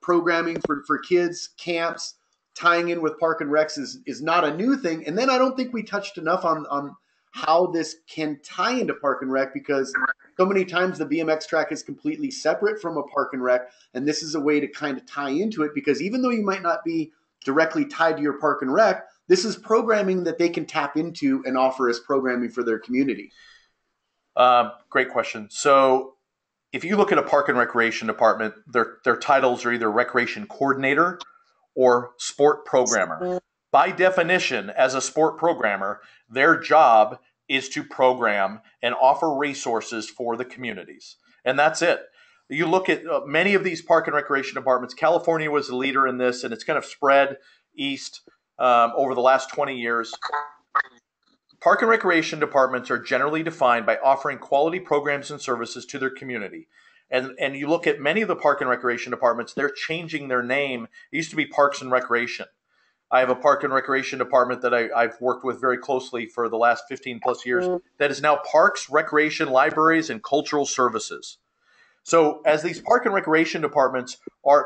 programming for kids, camps, tying in with Park and Recs is not a new thing. And then I don't think we touched enough on how this can tie into Park and Rec, because so many times the BMX track is completely separate from a Park and Rec, and this is a way to kind of tie into it, because even though you might not be directly tied to your Park and Rec, this is programming that they can tap into and offer as programming for their community. Great question. So if you look at a park and recreation department, their titles are either recreation coordinator or sport programmer. By definition, as a sport programmer, their job is to program and offer resources for the communities. And that's it. You look at many of these park and recreation departments. California was the leader in this, and it's kind of spread east over the last 20 years. Park and recreation departments are generally defined by offering quality programs and services to their community. And you look at many of the park and recreation departments, they're changing their name. It used to be Parks and Recreation. I have a park and recreation department that I've worked with very closely for the last 15 plus years that is now Parks, Recreation, Libraries, and Cultural Services. So as these park and recreation departments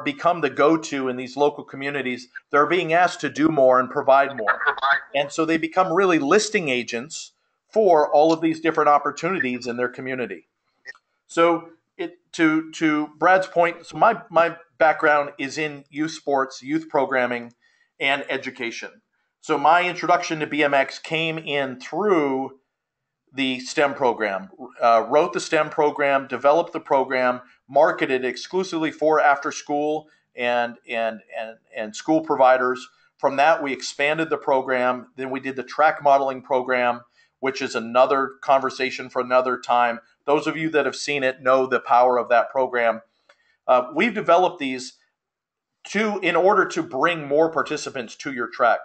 become the go-to in these local communities, they're being asked to do more and provide more. And so they become really listing agents for all of these different opportunities in their community. So to Brad's point, so my background is in youth sports, youth programming, and education. So my introduction to BMX came in through the STEM program, wrote the STEM program, developed the program, marketed exclusively for after school and school providers. From that, we expanded the program. Then we did the track modeling program, which is another conversation for another time. Those of you that have seen it know the power of that program. We've developed these in order to bring more participants to your track.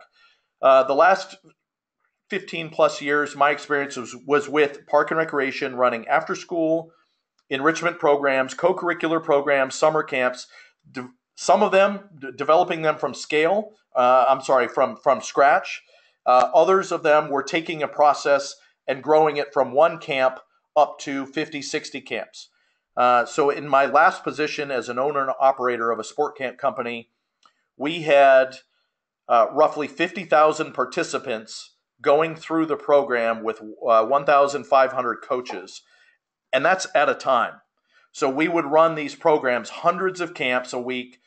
The last 15 plus years, my experience was with park and recreation, running after school enrichment programs, co-curricular programs, summer camps, some of them developing them from scratch. Others of them were taking a process and growing it from one camp up to 50, 60 camps. So in my last position as an owner and operator of a sport camp company, we had roughly 50,000 participants going through the program with 1,500 coaches, and that's at a time. So we would run these programs, hundreds of camps a week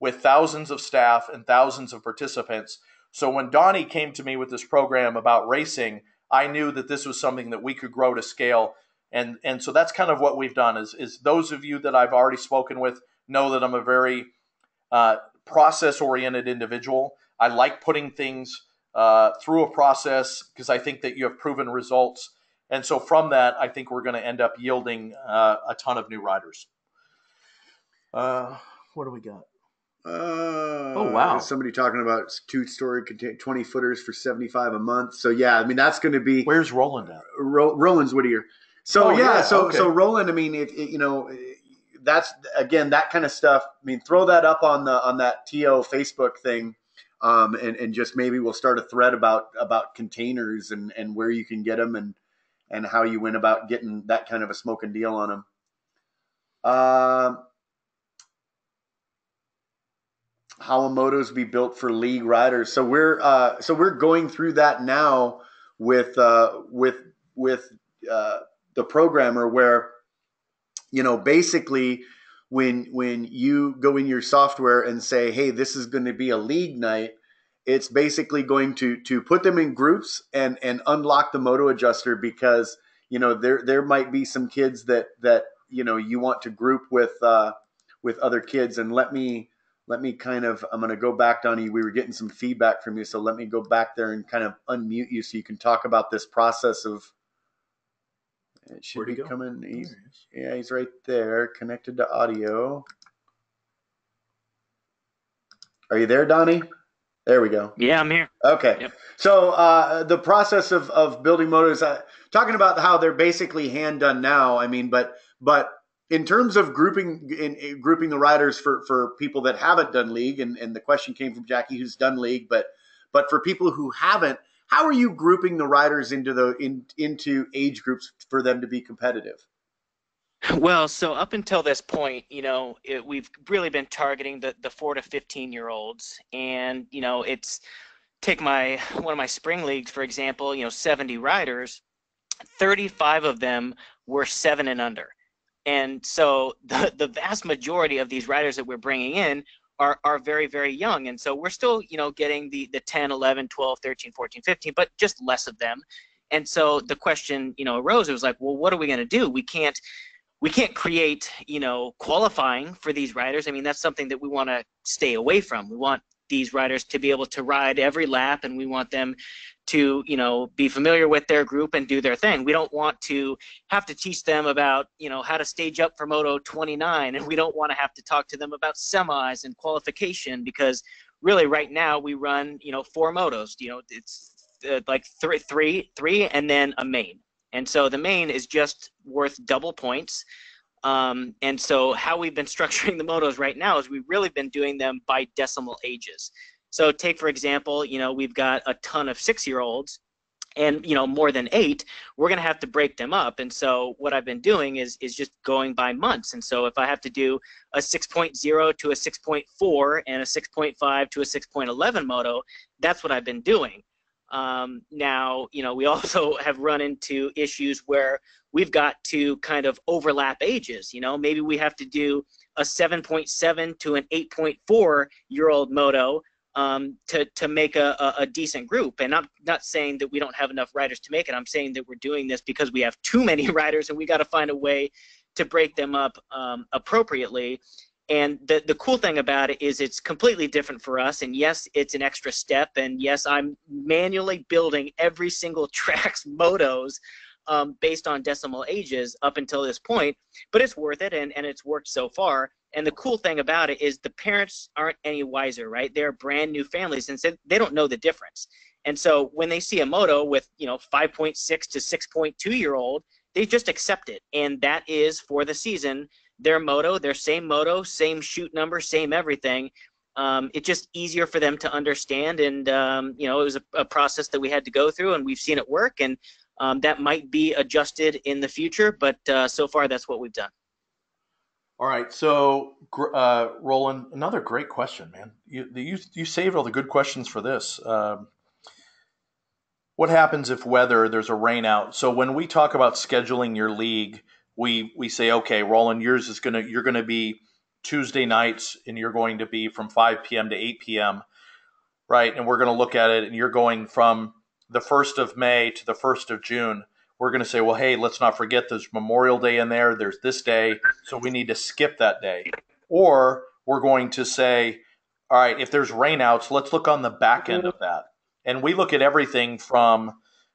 with thousands of staff and thousands of participants. So when Donnie came to me with this program about racing, I knew that this was something that we could grow to scale. And so that's kind of what we've done is those of you that I've already spoken with know that I'm a very process-oriented individual. I like putting things through a process because I think that you have proven results. And so from that, I think we're going to end up yielding a ton of new riders. What do we got? Oh, wow. Somebody talking about 2-story 20-footers for $75 a month. So, yeah, I mean, that's going to be. Where's Roland at? Roland's Whittier. So, So Roland, I mean, if that's, again, that kind of stuff. I mean, throw that up on that TO Facebook thing. And just maybe we'll start a thread about containers and where you can get them and how you went about getting that kind of a smoking deal on them. How will motos be built for league riders? So we're going through that now with the programmer, where basically when you go in your software and say, hey, this is going to be a league night, it's basically going to put them in groups and unlock the moto adjuster, because there might be some kids that you want to group with other kids. And let me kind of, I'm going to go back, Donnie. We were getting some feedback from you, so let me go back there and kind of unmute you so you can talk about this process of. It should be coming. He's right there, connected to audio. Are you there, Donnie? There we go. Yeah, I'm here. Okay. Yep. So the process of building motos, talking about how they're basically hand done now. I mean, but in terms of grouping the riders for people that haven't done league, and the question came from Jackie, who's done league, but for people who haven't, how are you grouping the riders into age groups for them to be competitive? Well, so up until this point, we've really been targeting the 4 to 15-year-olds, and it's take one of my spring leagues, for example. 70 riders, 35 of them were 7 and under, and so the vast majority of these riders that we're bringing in are very, very young, and so we're still getting the 10, 11, 12, 13, 14, 15, but just less of them. And so the question arose. It was like, well, what are we going to do? We can't create, qualifying for these riders. I mean, that's something that we want to stay away from. We want these riders to be able to ride every lap, and we want them to, you know, be familiar with their group and do their thing. We don't want to have to teach them about, you know, how to stage up for Moto 29, and we don't want to have to talk to them about semis and qualification, because really right now we run, you know, 4 motos. You know, it's like three, and then a main. And so the main is just worth double points. And so how we've been structuring the motos right now is we've really been doing them by decimal ages. So take, for example, you know, we've got a ton of 6-year-olds and, you know, more than 8, we're going to have to break them up. And so what I've been doing is just going by months. And so if I have to do a 6.0 to a 6.4 and a 6.5 to a 6.11 moto, that's what I've been doing. Now, you know, we also have run into issues where we've got to kind of overlap ages. You know, maybe we have to do a 7.7 to an 8.4-year-old moto to make a decent group. And I'm not saying that we don't have enough riders to make it. I'm saying that we're doing this because we have too many riders, and we got to find a way to break them up appropriately. And the cool thing about it is it's completely different for us. And yes, it's an extra step. And yes, I'm manually building every single track's motos based on decimal ages up until this point. But it's worth it, and it's worked so far. And the cool thing about it is the parents aren't any wiser, right? They're brand new families, and so they don't know the difference. And so when they see a moto with, you know, 5.6 to 6.2-year-old, they just accept it. And that is, for the season, their moto, their same moto, same shoot number, same everything. It's just easier for them to understand. And, you know, it was a process that we had to go through, and we've seen it work. And that might be adjusted in the future, but so far that's what we've done. All right, so Roland, another great question, man. You saved all the good questions for this. What happens if there's a rain out? So when we talk about scheduling your league, we say, okay, Roland, you're gonna be Tuesday nights, and you're going to be from 5 p.m. to 8 p.m. right? And we're going to look at it, and you're going from the 1st of May to the 1st of June. We're going to say, well, hey, let's not forget there's Memorial Day in there. There's this day, so we need to skip that day. Or we're going to say, all right, if there's rainouts, let's look on the back end of that. And we look at everything from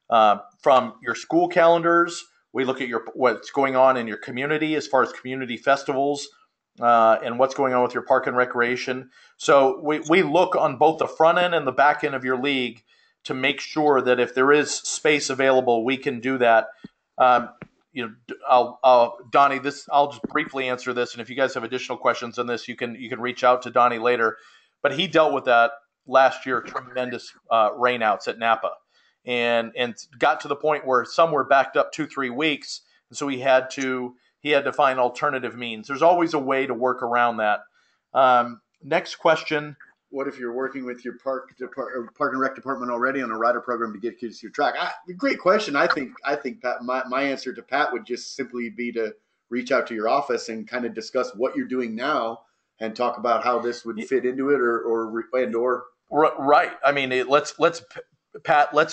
your school calendars. We look at what's going on in your community as far as community festivals and what's going on with your park and recreation. So we look on both the front end and the back end of your league to make sure that if there is space available, we can do that. You know, Donnie, I'll just briefly answer this, and if you guys have additional questions on this, you can reach out to Donnie later. But he dealt with that last year, tremendous rainouts at Napa, and got to the point where some were backed up 2-3 weeks, and so he had to find alternative means. There's always a way to work around that. Next question. What if you're working with your park and rec department already on a rider program to get kids to your track? Great question. I think Pat, my answer to Pat would just simply be to reach out to your office and kind of discuss what you're doing now and talk about how this would fit into it or. Right. I mean, let's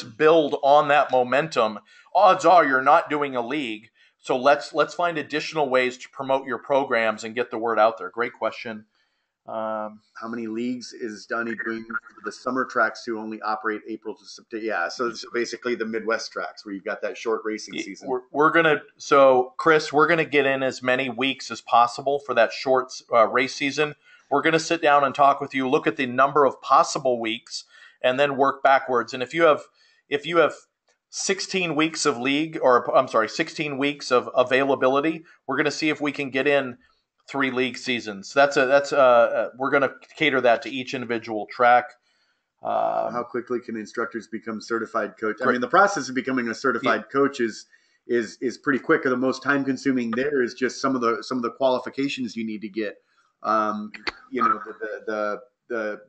build on that momentum. Odds are you're not doing a league, so let's find additional ways to promote your programs and get the word out there. Great question. How many leagues is Donnie doing for the summer tracks to only operate April to September? Yeah, so basically the Midwest tracks where you've got that short racing season. Chris, we're gonna get in as many weeks as possible for that short race season. We're gonna sit down and talk with you, look at the number of possible weeks, and then work backwards. And if you have 16 weeks of league, or I'm sorry, 16 weeks of availability, we're gonna see if we can get in 3 league seasons. We're going to cater that to each individual track. How quickly can instructors become certified coach? I mean, the process of becoming a certified coach is pretty quick. The most time consuming there is just some of the qualifications you need to get. You know, the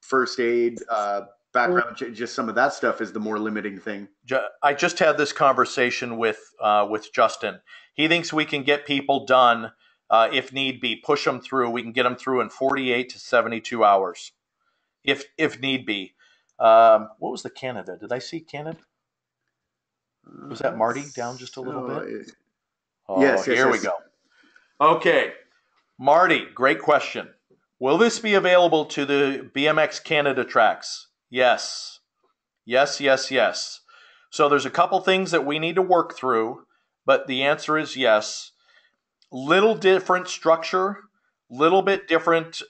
first aid, background, just some of that stuff is the more limiting thing. I just had this conversation with Justin. He thinks we can get people done. If need be, push them through. We can get them through in 48 to 72 hours, if need be. What was the Canada? Did I see Canada? Was that Marty down just a little bit? Yes. Here we go. Okay, Marty, great question. Will this be available to the BMX Canada tracks? Yes. Yes, yes, yes. So there's a couple things that we need to work through, but the answer is yes. Little different structure, little bit different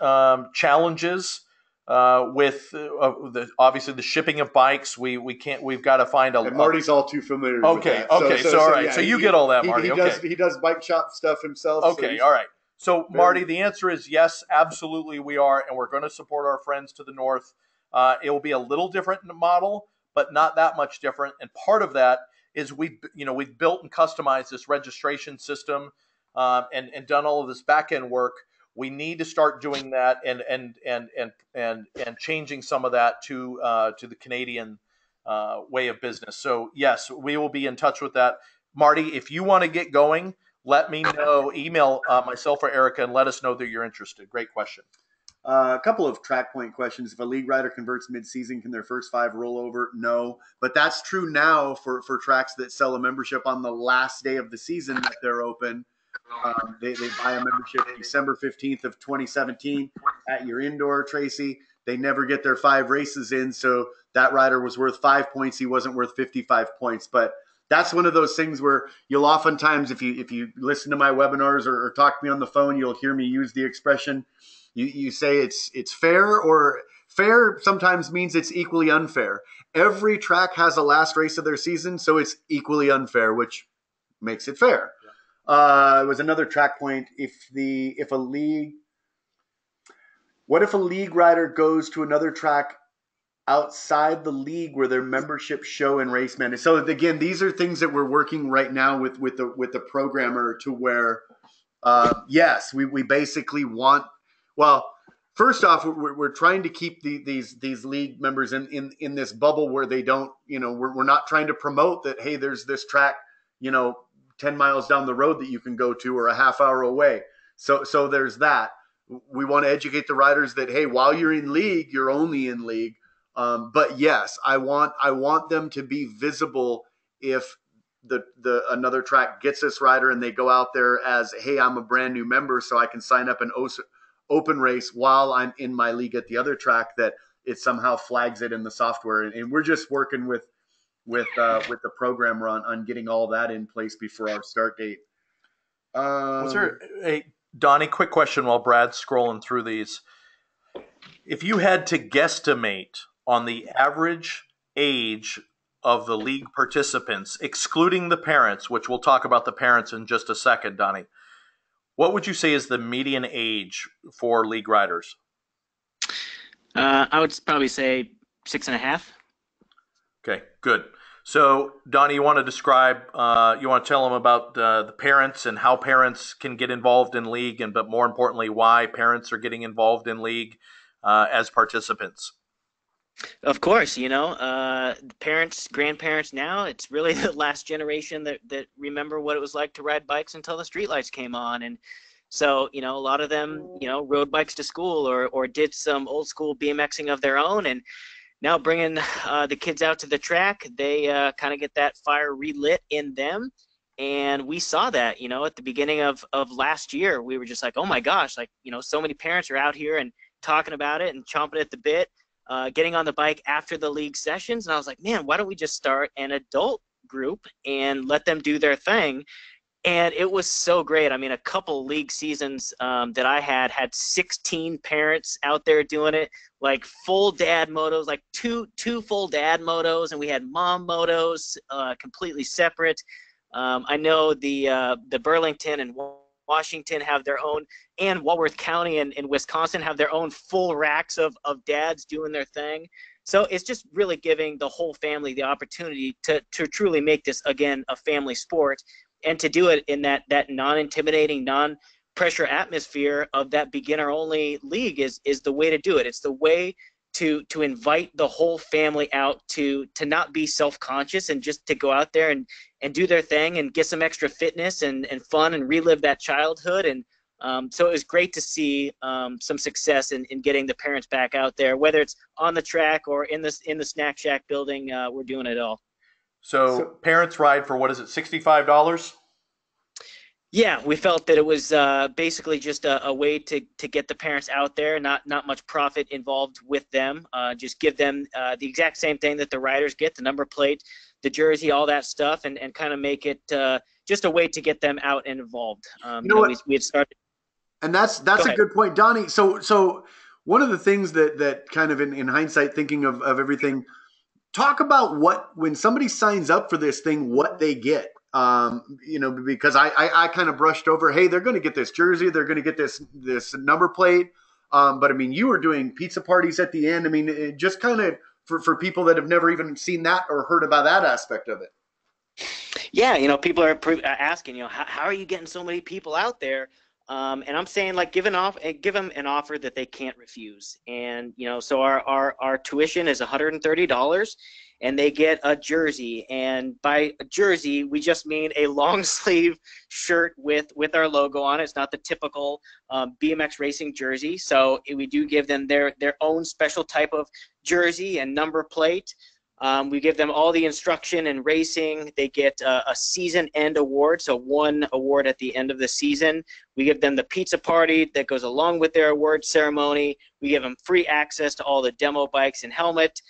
challenges with obviously the shipping of bikes. We can't. We've got to find a. And Marty's all too familiar. Okay, with that. okay. So all right. Yeah, so you get all that, Marty. He does bike shop stuff himself. Okay, all right. So, Marty, the answer is yes, absolutely we are, and we're going to support our friends to the north. It will be a little different in the model, but not that much different. And part of that is we've built and customized this registration system and done all of this back end work. We need to start doing that and changing some of that to the Canadian way of business. So, yes, we will be in touch with that. Marty, if you want to get going, let me know. Email myself or Erica and let us know that you're interested. Great question. A couple of track point questions. If a league rider converts mid-season, can their first 5 roll over? No. But that's true now for tracks that sell a membership on the last day of the season that they're open. They buy a membership December 15th of 2017 at your indoor, Tracy. They never get their 5 races in, so that rider was worth 5 points. He wasn't worth 55 points. But that's one of those things where you'll oftentimes, if you listen to my webinars or talk to me on the phone, you'll hear me use the expression. You say it's fair, or fair sometimes means it's equally unfair. Every track has a last race of their season, so it's equally unfair, which makes it fair. It was another track point. What if a league rider goes to another track outside the league where their membership show and race man? So again, these are things that we're working right now with the programmer to where, yes, we basically want. Well, first off, we're trying to keep these league members in this bubble where they don't, we're not trying to promote that, hey, there's this track, 10 miles down the road that you can go to or a half hour away. So there's that. We want to educate the riders that, hey, while you're in league, you're only in league. But yes, I want them to be visible if the another track gets this rider and they go out there as, hey, I'm a brand new member, so I can sign up an open race while I'm in my league at the other track, that it somehow flags it in the software. And we're just working with the programmer on getting all that in place before our start date. Was there Donnie, quick question while Brad's scrolling through these. If you had to guesstimate on the average age of the league participants, excluding the parents, which we'll talk about the parents in just a second, Donnie, what would you say is the median age for league riders? I would probably say 6.5. Okay, good. So, Donnie, you want to describe, you want to tell them about the parents and how parents can get involved in league, but more importantly, why parents are getting involved in league as participants? Of course, parents, grandparents now, it's really the last generation that remember what it was like to ride bikes until the streetlights came on. And so, a lot of them, rode bikes to school or did some old school BMXing of their own. And now bringing the kids out to the track, they kind of get that fire relit in them. And we saw that, at the beginning of last year. We were just like, oh my gosh, so many parents are out here and talking about it and chomping at the bit. Getting on the bike after the league sessions. And I was like, man, why don't we just start an adult group and let them do their thing? And it was so great. I mean, a couple league seasons that I had 16 parents out there doing it, like full dad motos, like two full dad motos, and we had mom motos completely separate. I know the Burlington and Washington have their own, and Walworth County and in Wisconsin have their own full racks of dads doing their thing. So it's just really giving the whole family the opportunity to truly make this, again, a family sport, and to do it in that non-intimidating, non-pressure atmosphere of that beginner-only league is the way to do it. It's the way to invite the whole family out to not be self-conscious and just to go out there and do their thing and get some extra fitness and fun and relive that childhood. And so it was great to see some success in getting the parents back out there, whether it's on the track or in the Snack Shack building. We're doing it all. So parents ride for, what is it, $65? Yeah, we felt that it was basically just a way to get the parents out there, not much profit involved with them. Just give them the exact same thing that the riders get, the number plate, the jersey, all that stuff, and kind of make it just a way to get them out and involved. You know what? We had started. And that's Go a ahead. good point, Donnie. So one of the things that kind of in hindsight, thinking of everything, talk about what when somebody signs up for this thing, what they get. Because I kind of brushed over, hey, they're going to get this jersey, they're going to get this number plate. But I mean, you were doing pizza parties at the end. I mean, it just kind of for people that have never even seen that or heard about that aspect of it. Yeah, people are asking, how are you getting so many people out there? And I'm saying, like, give them an offer that they can't refuse. And so our tuition is $130, and they get a jersey. And by a jersey, we just mean a long sleeve shirt with our logo on it. It's not the typical BMX racing jersey. So we do give them their own special type of jersey and number plate. We give them all the instruction in racing. They get a season end award, so one award at the end of the season. We give them the pizza party that goes along with their award ceremony. We give them free access to all the demo bikes and helmet.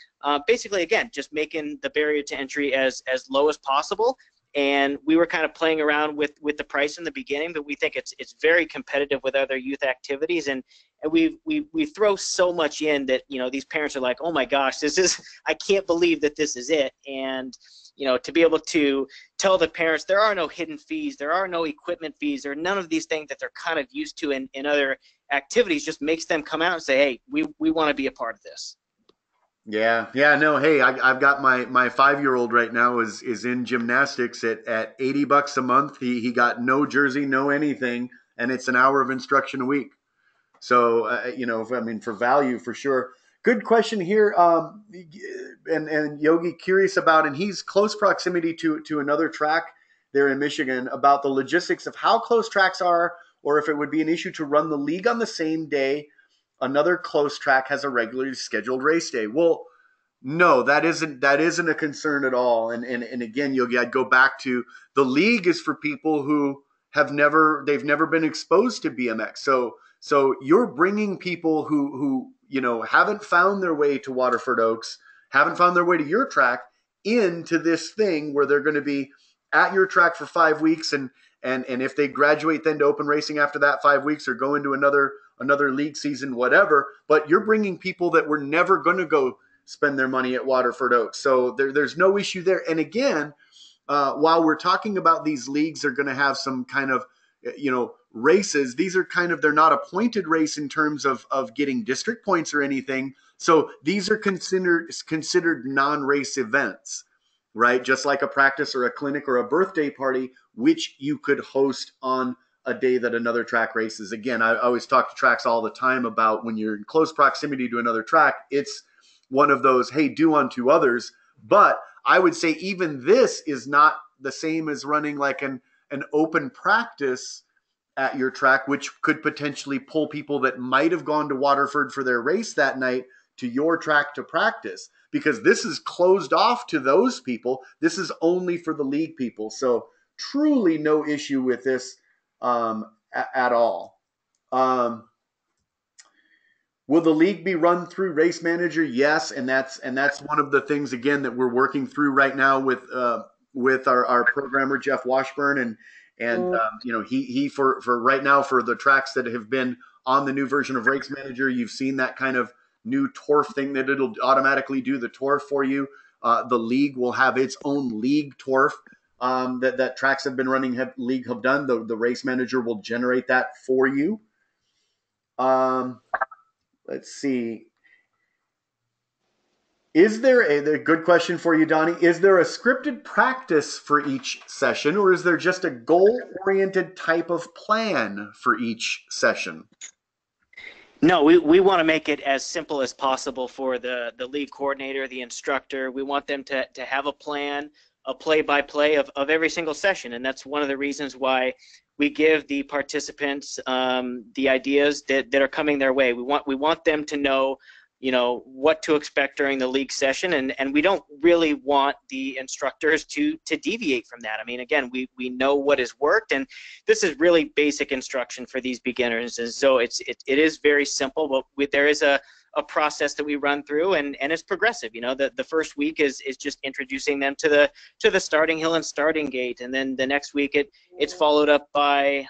Basically, again, just making the barrier to entry as low as possible. And we were kind of playing around with the price in the beginning, but we think it's very competitive with other youth activities, and we throw so much in that these parents are like, oh my gosh, I can't believe that this is it. And to be able to tell the parents there are no hidden fees, there are no equipment fees, there are none of these things that they're kind of used to in other activities, just makes them come out and say, hey, we want to be a part of this. Yeah, no. Hey, I've got my 5-year-old right now is in gymnastics at $80 a month. He got no jersey, no anything, and it's an hour of instruction a week. So I mean, for value, for sure. Good question here. And Yogi curious about, and he's close proximity to another track there in Michigan, about the logistics of how close tracks are, or if it would be an issue to run the league on the same day another close track has a regularly scheduled race day. Well, no, that isn't a concern at all. And again, Yogi, I'd go back to the league is for people who they've never been exposed to BMX. So you're bringing people who haven't found their way to Waterford Oaks, haven't found their way to your track, into this thing where they're going to be at your track for 5 weeks, and if they graduate then to open racing after that 5 weeks or go into another league season, whatever. But you're bringing people that were never going to go spend their money at Waterford Oaks. So there's no issue there. And again, while we're talking about these leagues are going to have some kind of, races, these are they're not a pointed race in terms of getting district points or anything. So these are considered non-race events, right? Just like a practice or a clinic or a birthday party, which you could host on a day that another track races. Again, I always talk to tracks all the time about when you're in close proximity to another track, it's one of those, hey, do unto others. But I would say even this is not the same as running like an open practice at your track, which could potentially pull people that might have gone to Waterford for their race that night to your track to practice, because this is closed off to those people. This is only for the league people. So truly no issue with this at all. Will the league be run through Race Manager? Yes, and that's one of the things again that we're working through right now with our programmer Jeff Washburn, and he for right now, for the tracks that have been on the new version of Race Manager, you've seen that kind of new torf thing that it'll automatically do the torf for you. The league will have its own league torf that tracks have been running league have done. The Race Manager will generate that for you. Let's see. Is there a good question for you, Donnie? Is there a scripted practice for each session, or is there just a goal-oriented type of plan for each session? No, we want to make it as simple as possible for the league coordinator, the instructor. We want them to have a plan, a play-by-play of every single session. And that's one of the reasons why we give the participants the ideas that are coming their way. We want them to know what to expect during the league session, and we don't really want the instructors to deviate from that. I mean, again, we know what has worked, and this is really basic instruction for these beginners, and so it is very simple, but there is a process that we run through, and it's progressive. The first week is just introducing them to the starting hill and starting gate, and then the next week it's followed up by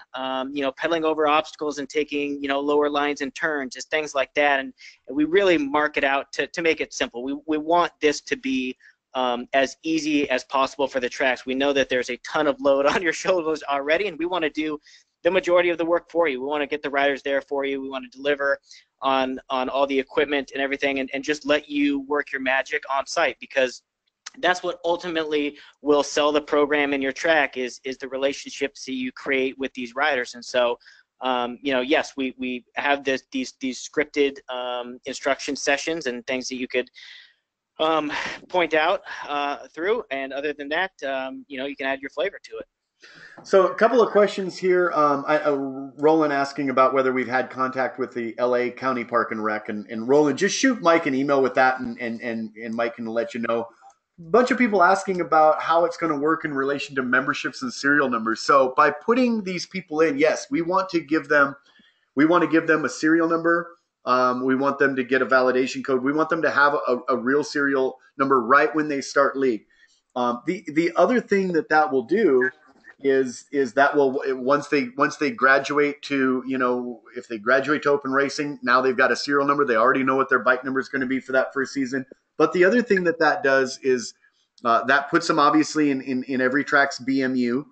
pedaling over obstacles and taking lower lines and turns, just things like that. And we really mark it out to make it simple. We want this to be as easy as possible for the tracks. We know that there's a ton of load on your shoulders already, and we want to do the majority of the work for you. We want to get the riders there for you. We want to deliver on all the equipment and everything, and just let you work your magic on site, because that's what ultimately will sell the program in your track is the relationships that you create with these riders. And so yes, we have these scripted instruction sessions and things that you could point out through, and other than that, you can add your flavor to it. So a couple of questions here. Roland asking about whether we've had contact with the LA County Park and Rec, and Roland, just shoot Mike an email with that, and Mike can let you know. A bunch of people asking about how it's going to work in relation to memberships and serial numbers. So by putting these people in, yes, we want to give them a serial number. We want them to get a validation code. We want them to have a real serial number right when they start league. The other thing that will do is that will, once they graduate to, if they graduate to open racing, now they've got a serial number. They already know what their bike number is going to be for that first season. But the other thing that does is that puts them obviously in every track's BMU,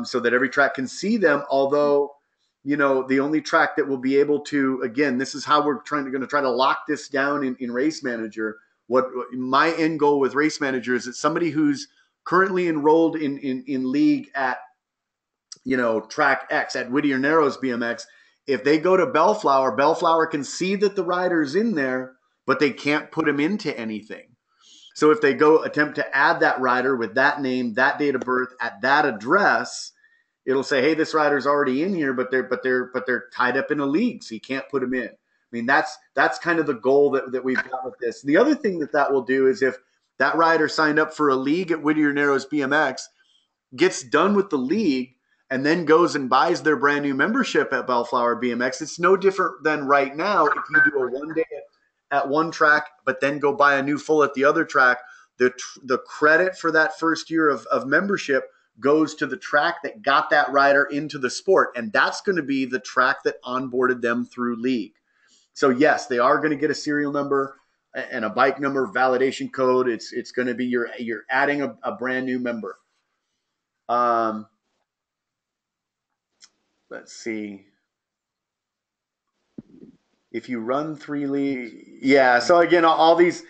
so that every track can see them. Although, the only track that will be able to, again, this is how we're going to try to lock this down in Race Manager. What my end goal with Race Manager is that somebody who's currently enrolled in league at, track X at Whittier Narrows BMX, if they go to Bellflower can see that the rider's in there, but they can't put him into anything. So if they go attempt to add that rider with that name, that date of birth at that address, it'll say, hey, this rider's already in here, but they're tied up in a league, so you can't put them in. I mean, that's kind of the goal that we've got with this. The other thing that will do is if that rider signed up for a league at Whittier Narrows BMX, gets done with the league, and then goes and buys their brand new membership at Bellflower BMX, it's no different than right now. If you do a 1 day at one track, but then go buy a new full at the other track, the credit for that first year of membership goes to the track that got that rider into the sport. And that's going to be the track that onboarded them through league. So yes, they are going to get a serial number and a bike number validation code. It's going to be you're adding a brand new member. Let's see. If you run 3 leagues, yeah. So again, all these,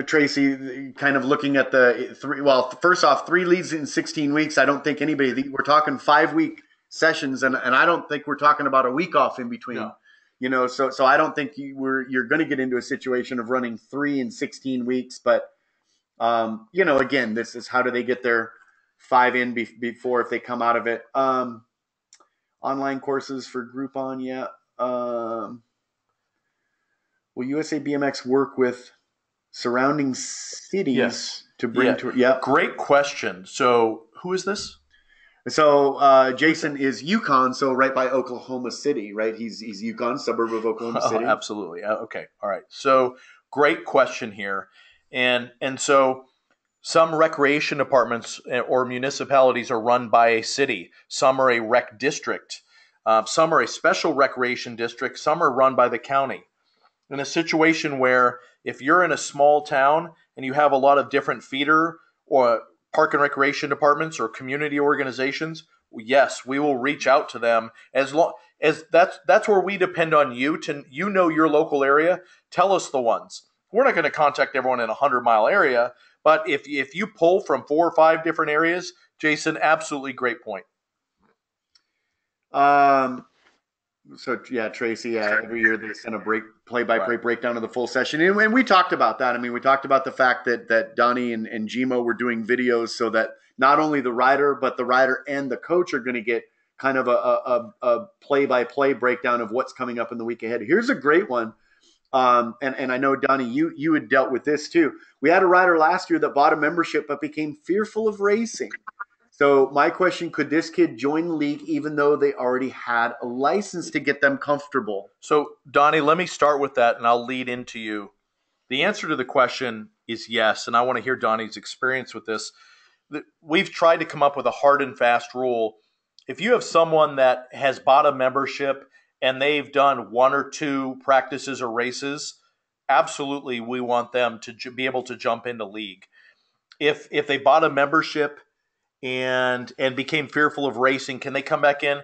Tracy, kind of looking at the 3. Well, first off, 3 leagues in 16 weeks. I don't think anybody. We're talking 5-week sessions, and I don't think we're talking about a week off in between. No. So I don't think you're going to get into a situation of running 3 in 16 weeks. But again, this is how do they get their 5 in before if they come out of it. Online courses for Groupon, yeah. Will USA BMX work with surrounding cities to bring to? Yeah, great question. So who is this? So Jason is Yukon, so right by Oklahoma City, right? He's Yukon, suburb of Oklahoma City. Absolutely. Okay. All right. So great question here, and so some recreation departments or municipalities are run by a city. Some are a rec district. Some are a special recreation district. Some are run by the county. In a situation where if you're in a small town and you have a lot of different feeder or park and recreation departments or community organizations, yes, we will reach out to them as long as that's where we depend on you to your local area. Tell us the ones. We're not going to contact everyone in a 100-mile area, but if you pull from 4 or 5 different areas, Jason, absolutely great point. So yeah, Tracy, every year they send a play-by-play breakdown of the full session, and we talked about that. I mean, we talked about the fact that Donnie and Gmo were doing videos so that not only the rider, but the rider and the coach are going to get kind of a play-by-play breakdown of what's coming up in the week ahead. Here's a great one. And I know, Donnie, you had dealt with this too. We had a rider last year that bought a membership but became fearful of racing. So my question, could this kid join the league even though they already had a license to get them comfortable? So, Donnie, let me start with that and I'll lead into you. The answer to the question is yes, and I want to hear Donnie's experience with this. We've tried to come up with a hard and fast rule. If you have someone that has bought a membership and they've done one or two practices or races, absolutely we want them to be able to jump into league. If they bought a membership and became fearful of racing, can they come back in?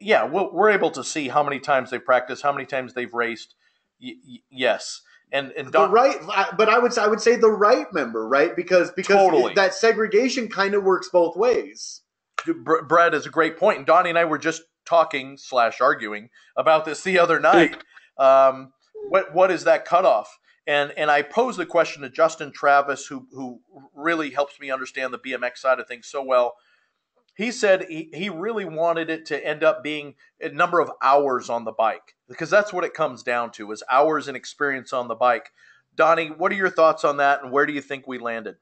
Yeah, we're able to see how many times they practice, how many times they've raced. Yes. And The right, but I would say the right member, right? Because Totally. that segregation kind of works both ways. Brett is a great point, and Donnie and I were just talking / arguing about this the other night. What is that cutoff? And I posed the question to Justin Travis, who really helps me understand the BMX side of things so well. He said he really wanted it to end up being a number of hours on the bike, because that's what it comes down to, is hours and experience on the bike. Donnie, what are your thoughts on that, and where do you think we landed?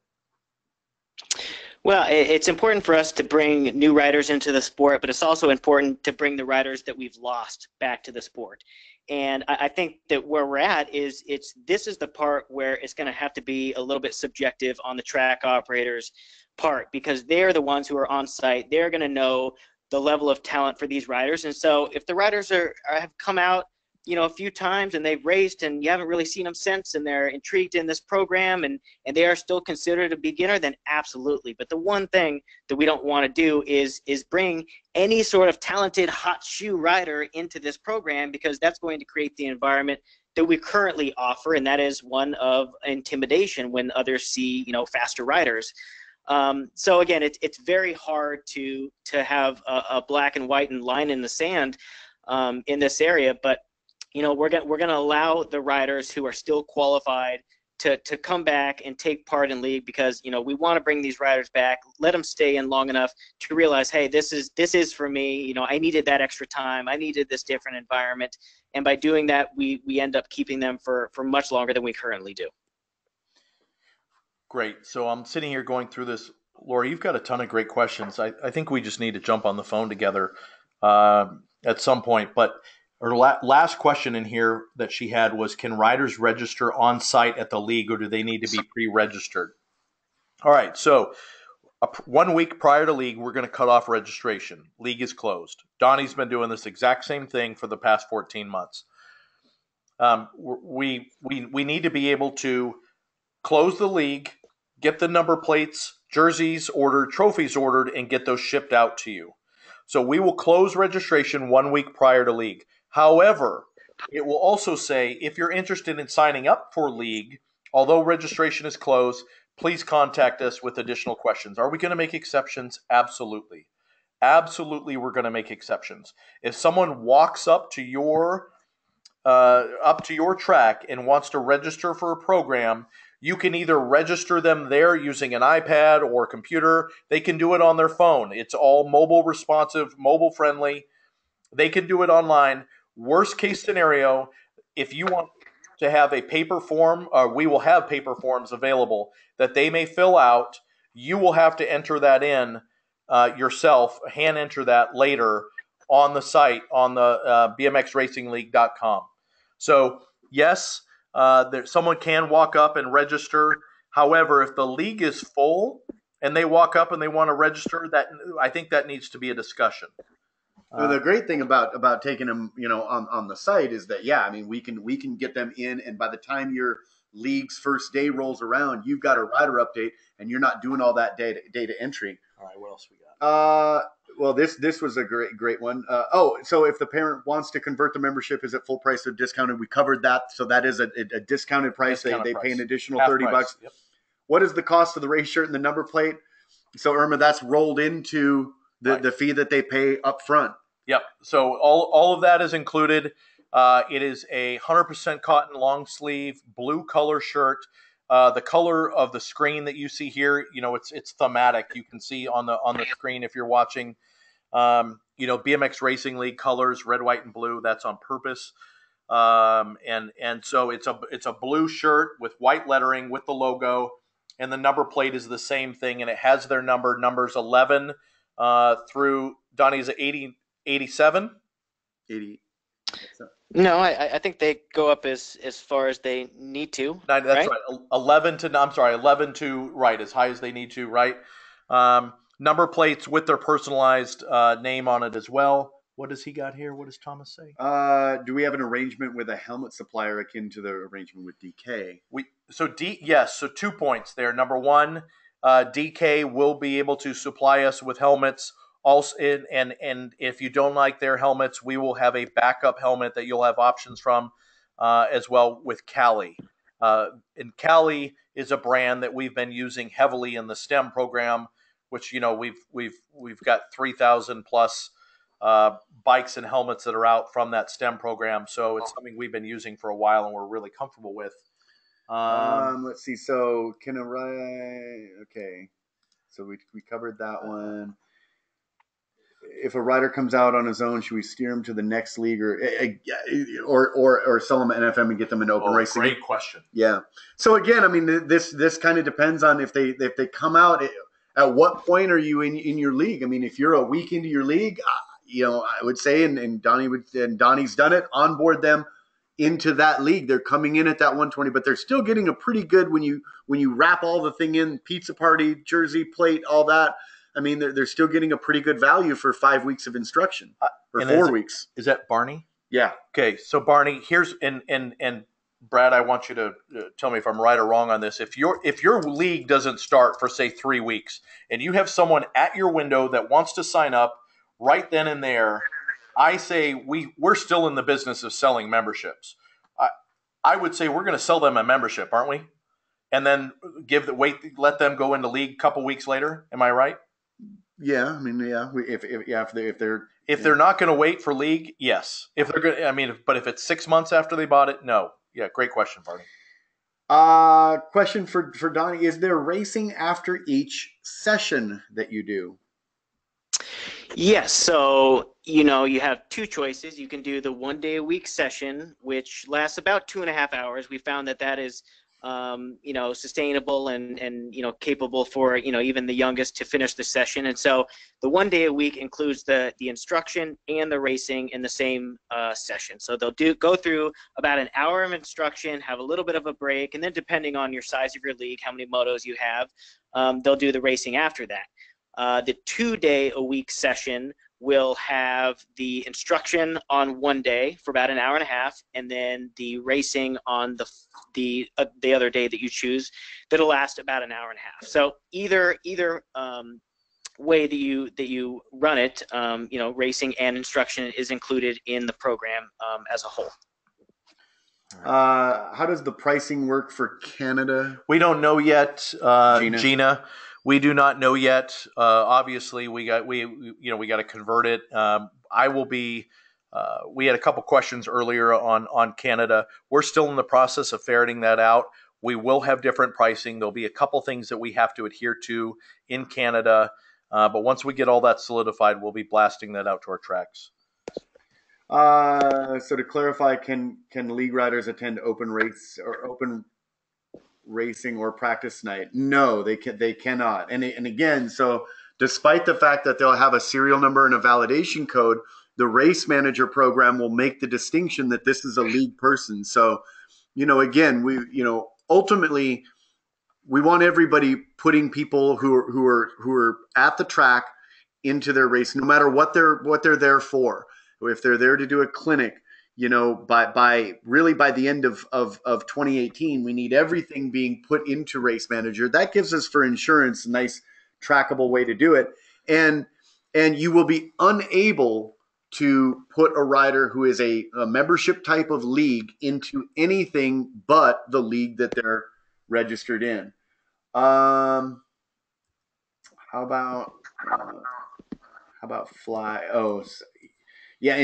Well, it's important for us to bring new riders into the sport, but it's also important to bring the riders that we've lost back to the sport. And I think that where we're at is this is the part where it's going to have to be a little bit subjective on the track operators' part, because they're the ones who are on site. They're going to know the level of talent for these riders. And so if the riders have come out, a few times and they've raced and you haven't really seen them since, and they're intrigued in this program and they are still considered a beginner, then absolutely. But the one thing that we don't want to do is bring any sort of talented hot shoe rider into this program, because that's going to create the environment that we currently offer, and that is one of intimidation when others see faster riders. So again, it's very hard to have a black and white and line in the sand in this area, but we're going to allow the riders who are still qualified to come back and take part in league, because we want to bring these riders back, let them stay in long enough to realize, hey, this is for me. I needed that extra time, I needed this different environment, and by doing that, we end up keeping them for much longer than we currently do. Great. So I'm sitting here going through this. Laura, you've got a ton of great questions. I think we just need to jump on the phone together at some point. But her last question in here that she had was, can riders register on site at the league, or do they need to be pre-registered? All right. So 1 week prior to league, we're going to cut off registration. League is closed. Donnie's been doing this exact same thing for the past 14 months. We need to be able to close the league, get the number plates, jerseys ordered, trophies ordered, and get those shipped out to you. So we will close registration 1 week prior to league. However, it will also say, if you're interested in signing up for league, although registration is closed, please contact us with additional questions. Are we going to make exceptions? Absolutely. Absolutely, we're going to make exceptions. If someone walks up to your track and wants to register for a program, you can either register them there using an iPad or a computer. They can do it on their phone. It's all mobile responsive, mobile friendly. They can do it online. Worst case scenario, if you want to have a paper form, we will have paper forms available that they may fill out. You will have to enter that in yourself, hand enter that later on the site, on the bmxracingleague.com. So yes, someone can walk up and register. However, if the league is full and they walk up and they want to register, I think that needs to be a discussion. The great thing about taking them, on the site is that, yeah, I mean, we can get them in, and by the time your league's first day rolls around, you've got a rider update, and you're not doing all that data entry. All right, what else we got? Well, this was a great one. So if the parent wants to convert the membership, is it full price or discounted? We covered that, so that is a discounted price. They pay an additional Half $30. price. Yep. What is the cost of the race shirt and the number plate? So Irma, that's rolled into the fee that they pay up front. Yep. So all of that is included. It is a 100% cotton long sleeve blue color shirt. The color of the screen that you see here, it's thematic. You can see on the screen if you're watching. BMX Racing League colors, red, white, and blue. That's on purpose. And so it's a blue shirt with white lettering with the logo, and the number plate is the same thing, and it has their numbers 11 through Donnie's 87. 80. No, I think they go up as far as they need to. That's right. 11 to right, as high as they need to, right? Number plates with their personalized name on it as well. What does he got here? What does Thomas say? Do we have an arrangement with a helmet supplier akin to the arrangement with DK? Yes. So 2 points there. Number one, DK will be able to supply us with helmets. Also, and if you don't like their helmets, we will have a backup helmet that you'll have options from, as well with Cali. And Cali is a brand that we've been using heavily in the STEM program, which we've got 3,000 plus bikes and helmets that are out from that STEM program. So it's something we've been using for a while and we're really comfortable with. Let's see. So okay. So we covered that one. If a rider comes out on his own, should we steer him to the next league or sell him an NFM and get them into open racing? Great question. Yeah. So again, I mean, this kind of depends on if they come out. At what point are you in your league? I mean, if you're a week into your league, I would say, and Donnie's done it, onboard them into that league. They're coming in at that 120, but they're still getting a pretty good when you wrap all the thing in, pizza party, jersey, plate, all that. I mean, they're still getting a pretty good value for 5 weeks of instruction or 4 weeks. Is that Barney? Yeah. Okay. So Barney, here's and Brad, I want you to tell me if I'm right or wrong on this. If your league doesn't start for say 3 weeks, and you have someone at your window that wants to sign up right then and there, I say we're still in the business of selling memberships. I would say we're going to sell them a membership, aren't we? And then let them go into league a couple weeks later. Am I right? Yeah, I mean, yeah. If they're not going to wait for league, yes. If they're going, but if it's 6 months after they bought it, no. Yeah, great question, Barney. Question for Donnie: is there racing after each session that you do? Yes. So you have two choices. You can do the 1 day a week session, which lasts about 2.5 hours. We found that is sustainable and capable for even the youngest to finish the session. And so the 1 day a week includes the instruction and the racing in the same session. So they'll go through about an hour of instruction, have a little bit of a break, and then depending on your size of your league, how many motos you have, they'll do the racing after that. The 2 day a week session will have the instruction on 1 day for about an hour and a half, and then the racing on the other day that you choose, that'll last about an hour and a half. So either way that you run it, racing and instruction is included in the program as a whole. How does the pricing work for Canada? We don't know yet, Gina. We do not know yet. Obviously, we got to convert it. I will be. We had a couple questions earlier on Canada. We're still in the process of ferreting that out. We will have different pricing. There'll be a couple things that we have to adhere to in Canada. But once we get all that solidified, we'll be blasting that out to our tracks. So to clarify, can league riders attend open racing or practice night? No, they cannot. And again, so despite the fact that they'll have a serial number and a validation code, the race manager program will make the distinction that this is a league person. So, again, ultimately we want everybody putting people who are at the track into their race, no matter what they're there for. If they're there to do a clinic, by the end of 2018, we need everything being put into Race Manager. That gives us for insurance a nice trackable way to do it. And you will be unable to put a rider who is a membership type of league into anything but the league that they're registered in. How about fly? Oh, yeah.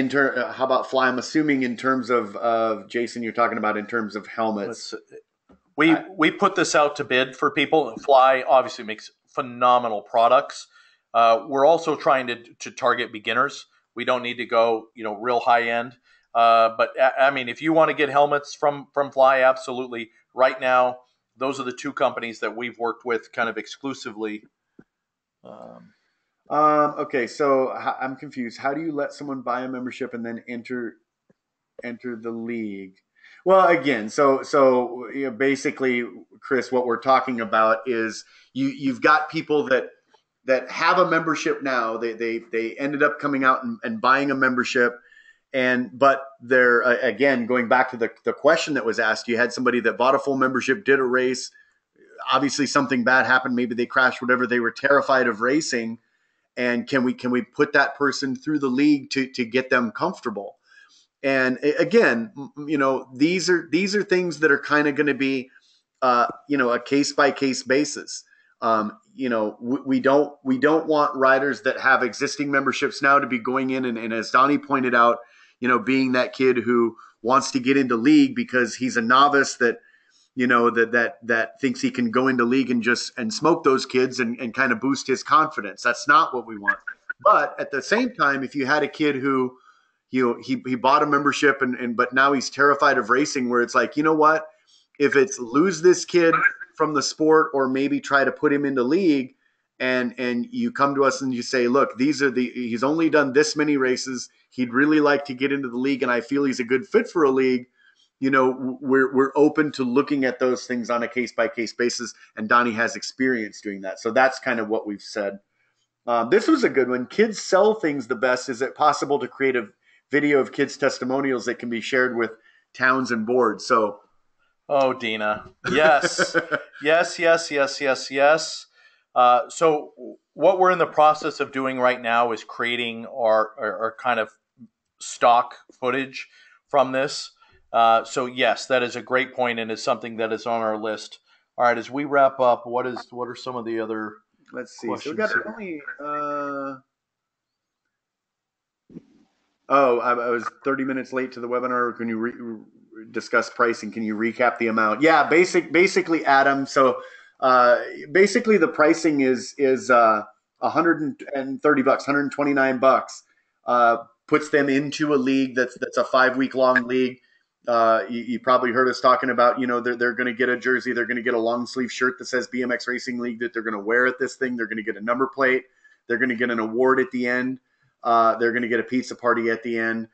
How about fly? I'm assuming in terms of Jason, you're talking about in terms of helmets. We put this out to bid for people. Fly obviously makes phenomenal products. We're also trying to target beginners. We don't need to go real high end. But I mean, if you want to get helmets from Fly, absolutely. Right now, those are the two companies that we've worked with kind of exclusively. Okay, so I'm confused. How do you let someone buy a membership and then enter the league? Well, again, so basically, Chris, what we're talking about is you've got people that have a membership now. They ended up coming out and buying a membership, but they're again going back to the question that was asked. You had somebody that bought a full membership, did a race. Obviously, something bad happened. Maybe they crashed. Whatever. They were terrified of racing, and can we put that person through the league to get them comfortable? And again, these are things that are kind of going to be, a case by case basis. We don't want riders that have existing memberships now to be going in and as Donnie pointed out, being that kid who wants to get into league because he's a novice that that thinks he can go into league and smoke those kids and kind of boost his confidence. That's not what we want. But at the same time, if you had a kid who he bought a membership but now he's terrified of racing, where it's like, you know what, if it's lose this kid from the sport or maybe try to put him into league, and you come to us and you say, look, he's only done this many races, he'd really like to get into the league and I feel he's a good fit for a league, we're open to looking at those things on a case by case basis, and Donnie has experience doing that. So that's kind of what we've said. This was a good one. Kids sell things the best. Is it possible to create a video of kids' testimonials that can be shared with towns and boards? So, oh, Dina, yes, yes. So what we're in the process of doing right now is creating our kind of stock footage from this. So yes, that is a great point, and is something that is on our list. All right, as we wrap up, what are some of the other? Let's see. So we got only. I was 30 minutes late to the webinar. Can you discuss pricing? Can you recap the amount? Yeah, basically, Adam. So basically, the pricing is $130, $129. Puts them into a league that's a 5-week long league. You probably heard us talking about, they're going to get a jersey. They're going to get a long sleeve shirt that says BMX Racing League that they're going to wear at this thing. They're going to get a number plate. They're going to get an award at the end. They're going to get a pizza party at the end.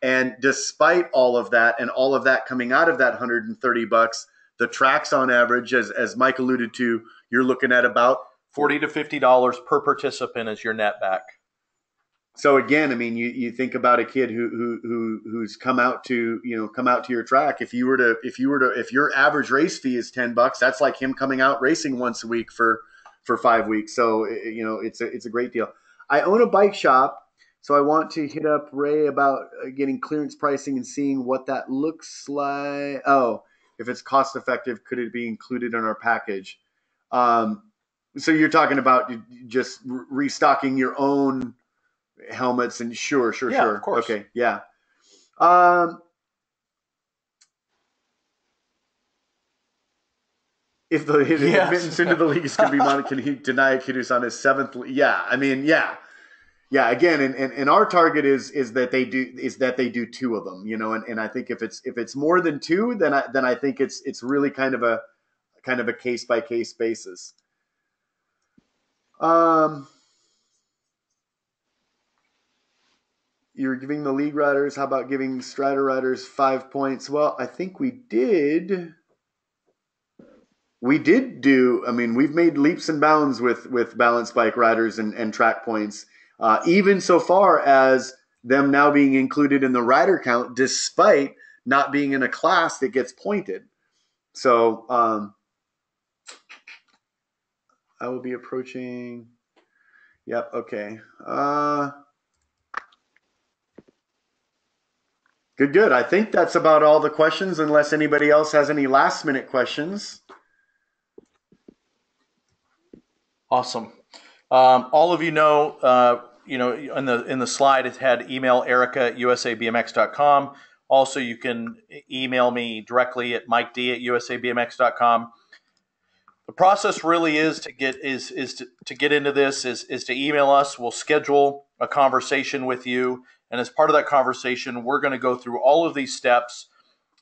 And despite all of that and all of that coming out of that $130, the tracks on average, as Mike alluded to, you're looking at about $40 to $50 per participant as your net back. So again, I mean, you think about a kid who's come out to your track. If your average race fee is $10, that's like him coming out racing once a week for 5 weeks. So it's a great deal. I own a bike shop, so I want to hit up Ray about getting clearance pricing and seeing what that looks like. Oh, if it's cost effective, could it be included in our package? So you're talking about just restocking your own helmets and sure. Of course. Okay, yeah. If the admittance into the league is going to be mounted, can he deny Kidus on his 7th? Yeah, I mean, yeah. Again, and our target is that they do 2 of them, and I think if it's more than 2, then I think it's really kind of a case by case basis. You're giving the league riders. How about giving Strider riders 5 points? Well, I think we did. We did do. I mean, we've made leaps and bounds with balance bike riders and track points, even so far as them now being included in the rider count, despite not being in a class that gets pointed. So I will be approaching. Yep. Okay. Good. I think that's about all the questions, unless anybody else has any last minute questions. Awesome. All of in the slide, it had email erica@usabmx.com. Also, you can email me directly at miked@usabmx.com. The process really is to get to get into this is to email us. We'll schedule a conversation with you, and as part of that conversation, we're going to go through all of these steps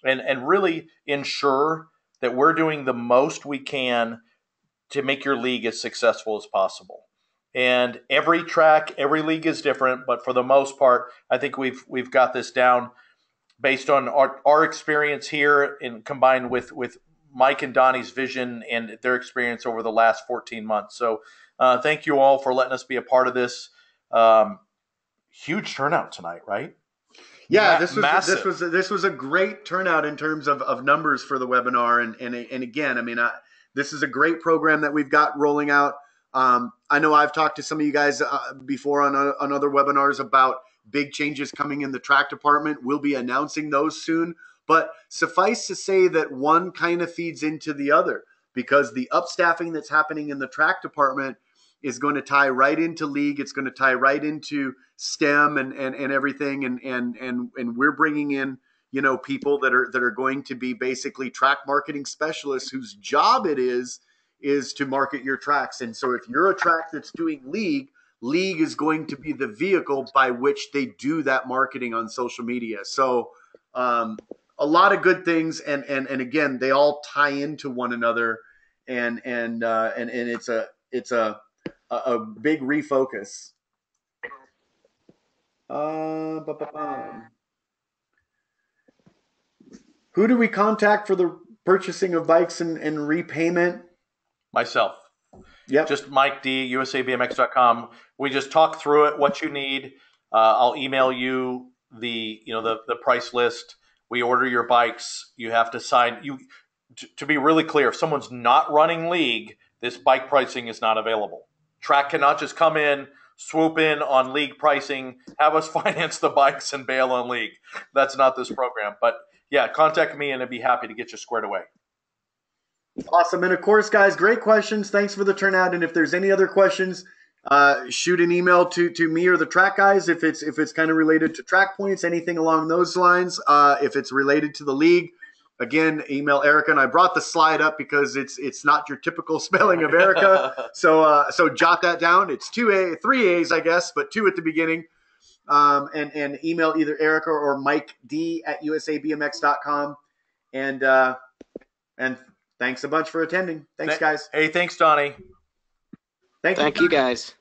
and really ensure that we're doing the most we can to make your league as successful as possible. And every track, every league is different, but for the most part, I think we've got this down based on our experience here and combined with Mike and Donnie's vision and their experience over the last 14 months. So thank you all for letting us be a part of this. Huge turnout tonight, right? Yeah, this was a great turnout in terms of numbers for the webinar. And again, I mean, this is a great program that we've got rolling out. I know I've talked to some of you guys before on other webinars about big changes coming in the track department. We'll be announcing those soon. But suffice to say that one kind of feeds into the other, because the upstaffing that's happening in the track department is going to tie right into league. It's going to tie right into STEM and everything. And we're bringing in, you know, people that are going to be basically track marketing specialists whose job it is to market your tracks. And so if you're a track that's doing league is going to be the vehicle by which they do that marketing on social media. So a lot of good things, and again, they all tie into one another, and it's a big refocus. Who do we contact for the purchasing of bikes and repayment? Myself. Yep. Just Mike D, usabmx.com. We just talk through it, what you need. I'll email you the price list. We order your bikes. You have to sign. To be really clear, if someone's not running league, this bike pricing is not available. Track cannot just come in, swoop in on league pricing, have us finance the bikes and bail on league. That's not this program. But yeah, contact me and I'd be happy to get you squared away. Awesome. And of course, guys, great questions. Thanks for the turnout. And if there's any other questions, shoot an email to me or the track guys if it's kind of related to track points, anything along those lines. If it's related to the league, again, email Erica. And I brought the slide up because it's not your typical spelling of Erica. So jot that down. It's 3 A's, I guess, but 2 at the beginning. And email either Erica or Mike D at usabmx.com. And thanks a bunch for attending. Thanks, guys. Hey, thanks, Donnie. Thank you, guys.